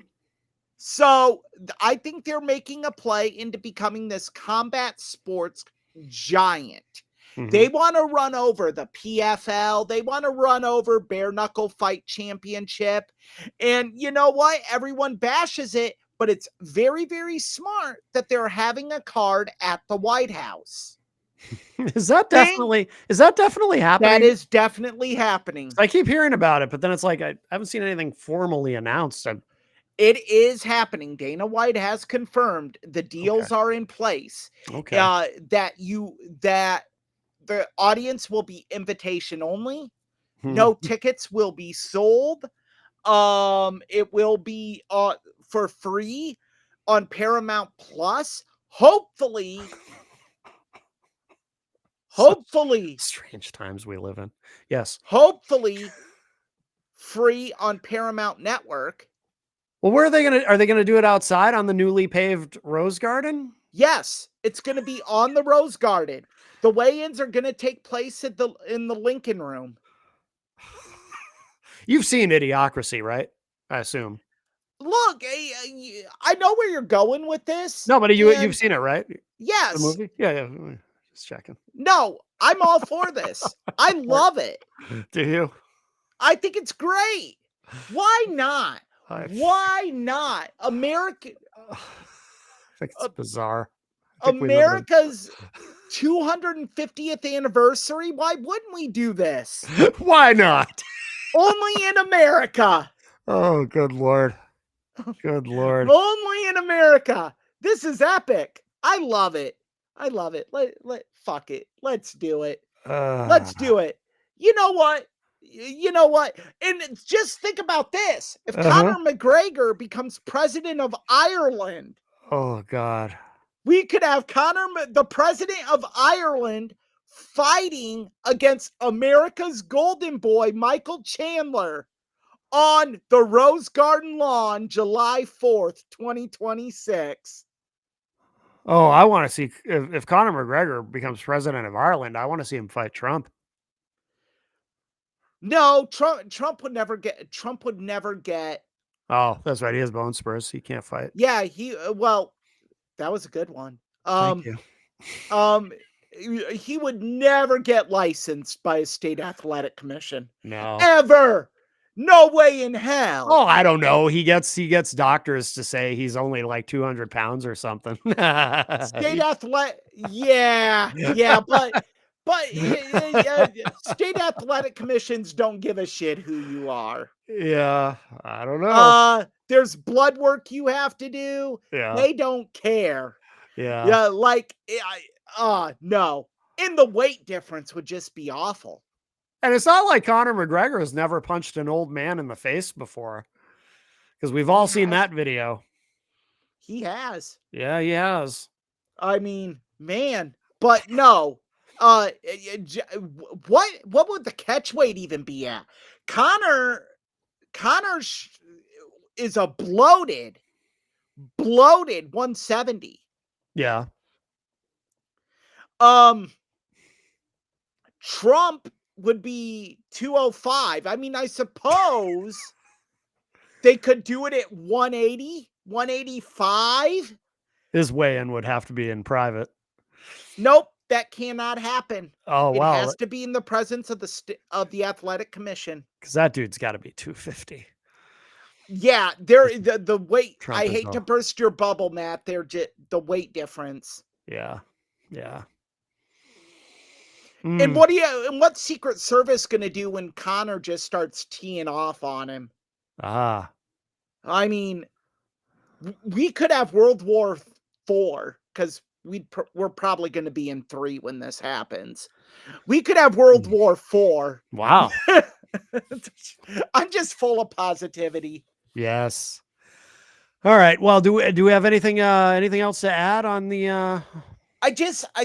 [SPEAKER 2] So I think they're making a play into becoming this combat sports giant. They
[SPEAKER 1] Mhm.
[SPEAKER 2] want to run over the PFL. They want to run over Bare Knuckle Fight Championship. And you know what? Everyone bashes it, but it's very, very smart that they're having a card at the White House.
[SPEAKER 1] Is that
[SPEAKER 2] Thing
[SPEAKER 1] definitely
[SPEAKER 2] that
[SPEAKER 1] happening?
[SPEAKER 2] is definitely
[SPEAKER 1] 'Cause
[SPEAKER 2] happening.
[SPEAKER 1] I keep hearing about it, but then it's like I haven't seen anything formally announced.
[SPEAKER 2] It is happening. Dana White has confirmed the
[SPEAKER 1] Okay.
[SPEAKER 2] deals are in place.
[SPEAKER 1] Okay.
[SPEAKER 2] That the audience will be invitation only.
[SPEAKER 1] Hmm.
[SPEAKER 2] No tickets will be sold. It will be for free on Paramount Plus.
[SPEAKER 1] Such
[SPEAKER 2] Hopefully,
[SPEAKER 1] strange times we live in. Yes.
[SPEAKER 2] hopefully free on Paramount Network.
[SPEAKER 1] Well, where are they gonna do it outside on the newly paved Rose Garden?
[SPEAKER 2] Yes, it's going to be on the Rose Garden. The weigh-ins are going to take place at the in the Lincoln Room.
[SPEAKER 1] You've seen Idiocracy, right? I assume.
[SPEAKER 2] Look, I know where you're going with this,
[SPEAKER 1] No, but you've
[SPEAKER 2] and
[SPEAKER 1] seen it, right? The
[SPEAKER 2] yes,
[SPEAKER 1] movie? Yeah, yeah. Just checking.
[SPEAKER 2] no, I'm all for this. I
[SPEAKER 1] Right.
[SPEAKER 2] love it.
[SPEAKER 1] Do you?
[SPEAKER 2] I think it's great. Why not?
[SPEAKER 1] I
[SPEAKER 2] Why not?
[SPEAKER 1] think it's
[SPEAKER 2] Uh,
[SPEAKER 1] bizarre. I think we live
[SPEAKER 2] America's 250th anniversary. Why wouldn't we do this?
[SPEAKER 1] in Why not?
[SPEAKER 2] Only in America.
[SPEAKER 1] Oh, good lord. Good lord.
[SPEAKER 2] Only in America. This is epic. I love it. I love it. Fuck it. Let's do it. Let's
[SPEAKER 1] Uh,
[SPEAKER 2] do it. You know what? You know what? And just think about this. If
[SPEAKER 1] uh-huh.
[SPEAKER 2] Conor McGregor becomes president of Ireland,
[SPEAKER 1] Oh god.
[SPEAKER 2] we could have the president of Ireland, fighting against America's golden boy, Michael Chandler, on the Rose Garden lawn, July 4th, 2026.
[SPEAKER 1] Oh, I want to see if Conor McGregor becomes president of Ireland, I want to see him fight Trump.
[SPEAKER 2] No, Trump would never get.
[SPEAKER 1] Oh, that's right. He has bone spurs. He can't fight.
[SPEAKER 2] Yeah, well, that was a good one.
[SPEAKER 1] Thank you.
[SPEAKER 2] Um he would never get licensed by a state athletic commission.
[SPEAKER 1] No.
[SPEAKER 2] Ever. No way in hell.
[SPEAKER 1] Oh, I don't know. He gets doctors to say he's only like 200 pounds or something.
[SPEAKER 2] State athletic, yeah, but state athletic commissions don't give a shit who you are.
[SPEAKER 1] Yeah, I don't know.
[SPEAKER 2] There's blood work you have to do.
[SPEAKER 1] Yeah,
[SPEAKER 2] They don't care.
[SPEAKER 1] yeah.
[SPEAKER 2] Yeah, like no. And the weight difference would just be awful.
[SPEAKER 1] And it's not like Conor McGregor has never punched an old man in the face before, because we've
[SPEAKER 2] He
[SPEAKER 1] all seen
[SPEAKER 2] has.
[SPEAKER 1] that video.
[SPEAKER 2] He has.
[SPEAKER 1] Yeah, he has.
[SPEAKER 2] I mean, man, but no. What would the catch weight even be at? Connor Connor is a bloated 170.
[SPEAKER 1] Yeah.
[SPEAKER 2] Trump would be 205. I mean, I suppose they could do it at 180, 185.
[SPEAKER 1] His weigh-in would have to be in private.
[SPEAKER 2] Nope, that cannot happen.
[SPEAKER 1] Oh,
[SPEAKER 2] It
[SPEAKER 1] wow.
[SPEAKER 2] has to be in the presence of the athletic commission.
[SPEAKER 1] Because that dude's got to be 250.
[SPEAKER 2] Yeah, the weight.
[SPEAKER 1] Trump
[SPEAKER 2] I
[SPEAKER 1] is
[SPEAKER 2] hate to burst your bubble, Matt. They're just the weight difference.
[SPEAKER 1] Yeah. Yeah.
[SPEAKER 2] And what Secret Service gonna do when Connor just starts teeing off on him?
[SPEAKER 1] Ah.
[SPEAKER 2] I mean, we could have World War IV, because we're probably going to be in 3 when this happens. We could have World War IV.
[SPEAKER 1] Wow.
[SPEAKER 2] I'm just full of positivity.
[SPEAKER 1] Yes. All right. Well, do we have anything else to add on the
[SPEAKER 2] I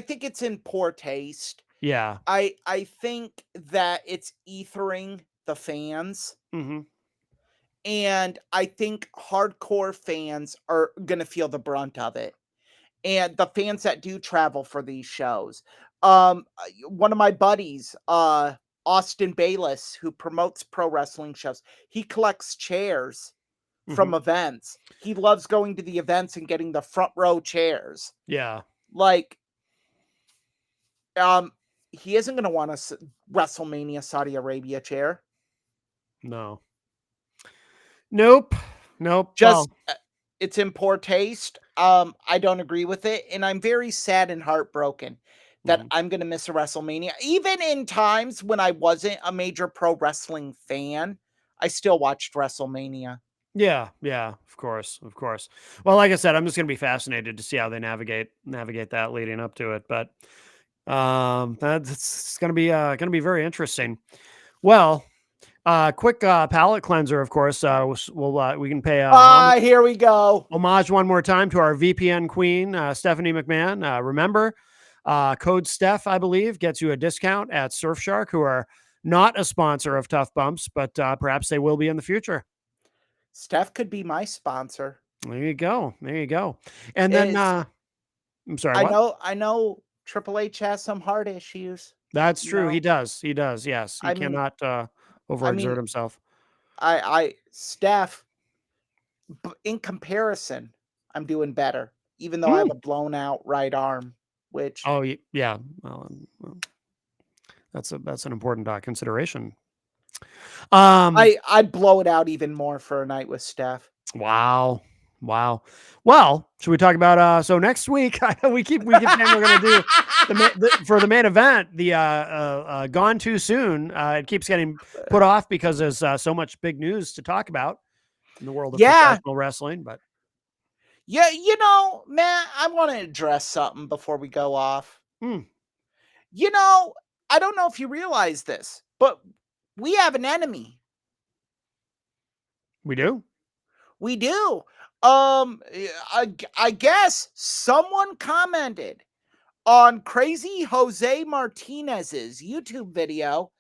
[SPEAKER 2] think it's in poor taste.
[SPEAKER 1] Yeah.
[SPEAKER 2] I think that it's ethering the fans.
[SPEAKER 1] Mm-hmm.
[SPEAKER 2] And I think hardcore fans are going to feel the brunt of it. And the fans that do travel for these shows. One of my buddies, Austin Bayless, who promotes pro wrestling shows, he collects chairs from events. He loves going to the events and getting the front row chairs.
[SPEAKER 1] Yeah.
[SPEAKER 2] Like, he isn't going to want a WrestleMania Saudi Arabia chair.
[SPEAKER 1] No. Nope.
[SPEAKER 2] Just it's in poor taste. I don't agree with it, and I'm very sad and heartbroken that I'm going to miss a WrestleMania. Even in times when I wasn't a major pro wrestling fan, I still watched WrestleMania.
[SPEAKER 1] Yeah, of course. Well, like I said, I'm just going to be fascinated to see how they navigate that leading up to it. But that's going to be very interesting. Well, quick palate cleanser, of course. We can pay
[SPEAKER 2] Here we go.
[SPEAKER 1] homage one more time to our VPN queen, Stephanie McMahon. Remember, code Steph, I believe, gets you a discount at Surfshark, who are not a sponsor of Tough Bumps, but perhaps they will be in the future.
[SPEAKER 2] Steph could be my sponsor.
[SPEAKER 1] There you go. And then I'm sorry.
[SPEAKER 2] I know Triple H has some heart issues.
[SPEAKER 1] That's true. He does. Yes. He cannot overexert himself.
[SPEAKER 2] Steph, in comparison, I'm doing better, even though I have a blown out right arm, which.
[SPEAKER 1] Oh, yeah. Well, that's an important consideration.
[SPEAKER 2] I'd blow it out even more for a night with Steph.
[SPEAKER 1] Wow. Well, should we talk about so next week we keep saying we're going to do for the main event, the Gone Too Soon. It keeps getting put off because there's so much big news to talk about in the world of professional wrestling, but
[SPEAKER 2] yeah, Matt, I want to address something before we go off. I don't know if you realize this, but we have an enemy.
[SPEAKER 1] We do.
[SPEAKER 2] I guess someone commented on Crazy Jose Martinez's YouTube video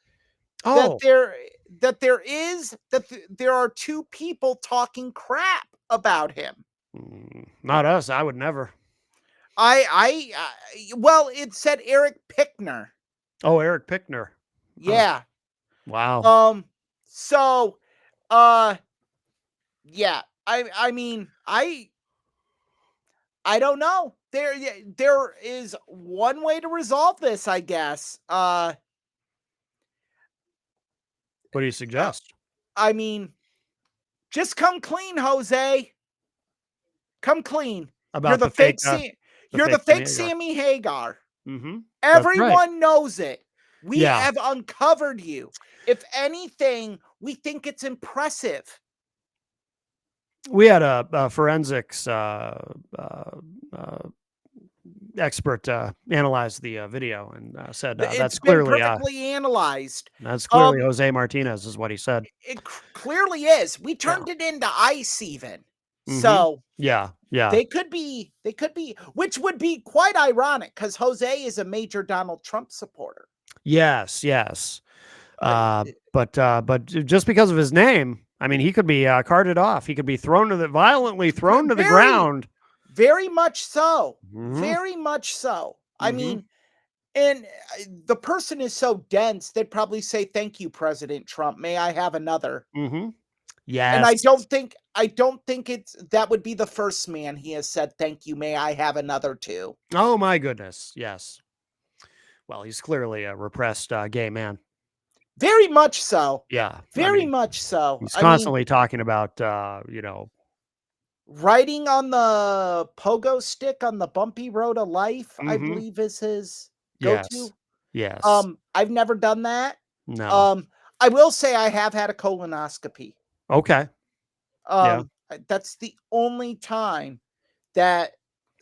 [SPEAKER 2] that there are two people talking crap about him.
[SPEAKER 1] Not us. I would never.
[SPEAKER 2] Well, it said Eric Pickner.
[SPEAKER 1] Oh, Eric Pickner.
[SPEAKER 2] Yeah.
[SPEAKER 1] Wow.
[SPEAKER 2] So, yeah. I mean, I don't know. There is one way to resolve this, I guess.
[SPEAKER 1] What do you suggest?
[SPEAKER 2] I mean, just come clean, Jose. Come clean.
[SPEAKER 1] About
[SPEAKER 2] you're the fake
[SPEAKER 1] fake
[SPEAKER 2] Sammy Hagar.
[SPEAKER 1] Mm-hmm.
[SPEAKER 2] Everyone knows it. We
[SPEAKER 1] Yeah.
[SPEAKER 2] have uncovered you. If anything, we think it's impressive.
[SPEAKER 1] We had a forensics expert analyze the video and said that's clearly
[SPEAKER 2] perfectly analyzed.
[SPEAKER 1] That's clearly Jose Martinez, is what he said.
[SPEAKER 2] It clearly is. We turned it into ice, even.
[SPEAKER 1] Mm-hmm.
[SPEAKER 2] So
[SPEAKER 1] yeah,
[SPEAKER 2] they could be, which would be quite ironic because Jose is a major Donald Trump supporter.
[SPEAKER 1] Yes. But just because of his name, I mean, he could be carted off. He could be violently thrown to the ground.
[SPEAKER 2] Very much so.
[SPEAKER 1] Mm-hmm.
[SPEAKER 2] Very much so. I mean, and the person is so dense, they'd probably say, "Thank you, President Trump. May I have another?"
[SPEAKER 1] Mm-hmm. Yes.
[SPEAKER 2] And I don't think that would be the first man he has said, "Thank you. May I have another to?"
[SPEAKER 1] Oh my goodness. Yes. Well, he's clearly a repressed gay man.
[SPEAKER 2] Very much so.
[SPEAKER 1] Yeah.
[SPEAKER 2] Very much so.
[SPEAKER 1] He's constantly talking about,
[SPEAKER 2] riding on the pogo stick on the bumpy road of life, I believe is his go-to.
[SPEAKER 1] Yes.
[SPEAKER 2] I've never done that.
[SPEAKER 1] No.
[SPEAKER 2] I will say I have had a colonoscopy.
[SPEAKER 1] Okay.
[SPEAKER 2] That's the only time that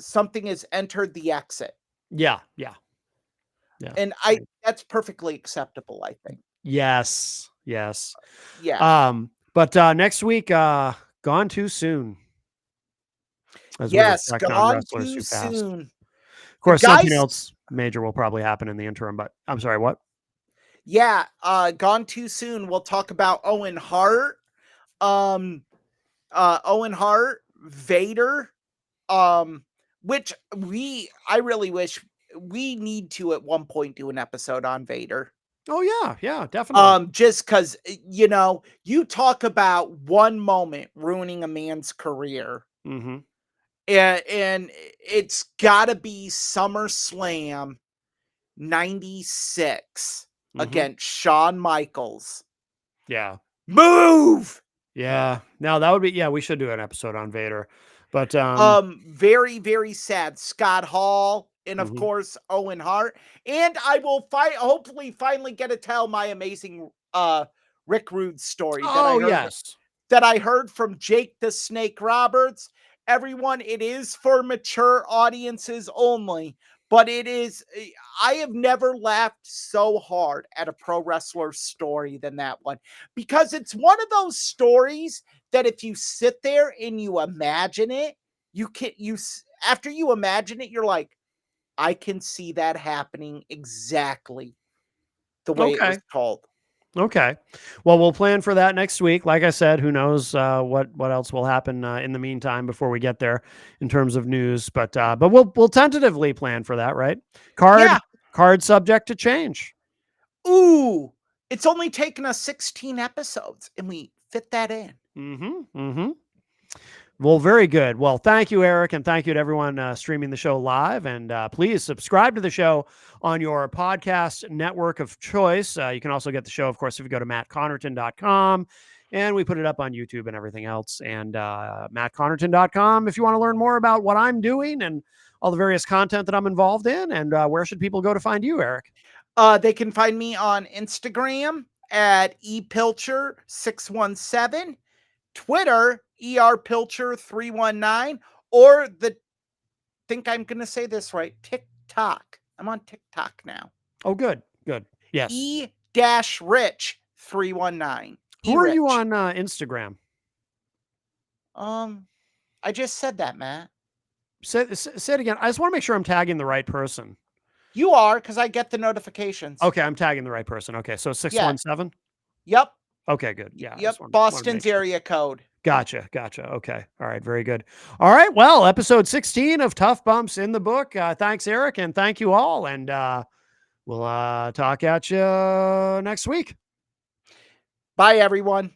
[SPEAKER 2] something has entered the exit.
[SPEAKER 1] Yeah.
[SPEAKER 2] And that's perfectly acceptable, I think.
[SPEAKER 1] Yes.
[SPEAKER 2] Yeah.
[SPEAKER 1] But next week, Gone Too Soon.
[SPEAKER 2] Yes, Gone Too Soon.
[SPEAKER 1] Of course, something else major will probably happen in the interim, but I'm sorry, what?
[SPEAKER 2] Yeah, Gone Too Soon. We'll talk about Owen Hart, Vader, which I really wish we need to at one point do an episode on Vader.
[SPEAKER 1] Oh yeah, yeah, definitely.
[SPEAKER 2] Just because you talk about one moment ruining a man's career,
[SPEAKER 1] Mm-hmm.
[SPEAKER 2] and it's gotta be SummerSlam 96
[SPEAKER 1] Mm-hmm.
[SPEAKER 2] against Shawn Michaels.
[SPEAKER 1] Yeah.
[SPEAKER 2] Move!
[SPEAKER 1] Yeah. Now that would be, yeah, we should do an episode on Vader. But
[SPEAKER 2] Very, very sad. Scott Hall and of
[SPEAKER 1] mhm.
[SPEAKER 2] course Owen Hart. And I will hopefully finally get to tell my amazing Rick Rude story
[SPEAKER 1] Oh yes.
[SPEAKER 2] that I heard from Jake the Snake Roberts. Everyone, it is for mature audiences only, but I have never laughed so hard at a pro wrestler story than that one, because it's one of those stories that if you sit there and you imagine it, after you imagine it, you're like, I can see that happening exactly the way it was
[SPEAKER 1] Okay.
[SPEAKER 2] told.
[SPEAKER 1] Okay. Well, we'll plan for that next week. Like I said, who knows what else will happen in the meantime before we get there in terms of news. But we'll tentatively plan for that, right? Card
[SPEAKER 2] Yeah.
[SPEAKER 1] card subject to change.
[SPEAKER 2] Ooh, it's only taken us 16 episodes and we fit that in.
[SPEAKER 1] Mm-hmm. Mm-hmm. Well, very good. Well, thank you, Eric, and thank you to everyone streaming the show live. And please subscribe to the show on your podcast network of choice. You can also get the show, of course, if you go to mattconnerton.com. And we put it up on YouTube and everything else. And mattconnerton.com if you want to learn more about what I'm doing and all the various content that I'm involved in. And where should people go to find you, Eric?
[SPEAKER 2] They can find me on Instagram at epilcher617, Twitter erpilcher319, or the think I'm going to say this right, TikTok. I'm on TikTok now.
[SPEAKER 1] Oh, good. Good. Yes.
[SPEAKER 2] E-rich319.
[SPEAKER 1] Who are you
[SPEAKER 2] E-rich.
[SPEAKER 1] on Instagram?
[SPEAKER 2] I just said that, Matt.
[SPEAKER 1] Say it again. I just want to make sure I'm tagging the right person.
[SPEAKER 2] You are, because I get the notifications.
[SPEAKER 1] Okay, I'm tagging the right person. Okay, so
[SPEAKER 2] Yeah.
[SPEAKER 1] 617?
[SPEAKER 2] Yep.
[SPEAKER 1] Okay, good. Yeah, I
[SPEAKER 2] Yep.
[SPEAKER 1] just wanted to make
[SPEAKER 2] Boston's
[SPEAKER 1] sure.
[SPEAKER 2] area code.
[SPEAKER 1] Gotcha. Okay. All right, very good. All right, well, episode 16 of Tough Bumps in the book. Thanks, Eric, and thank you all. And we'll talk at you next week.
[SPEAKER 2] Bye, everyone.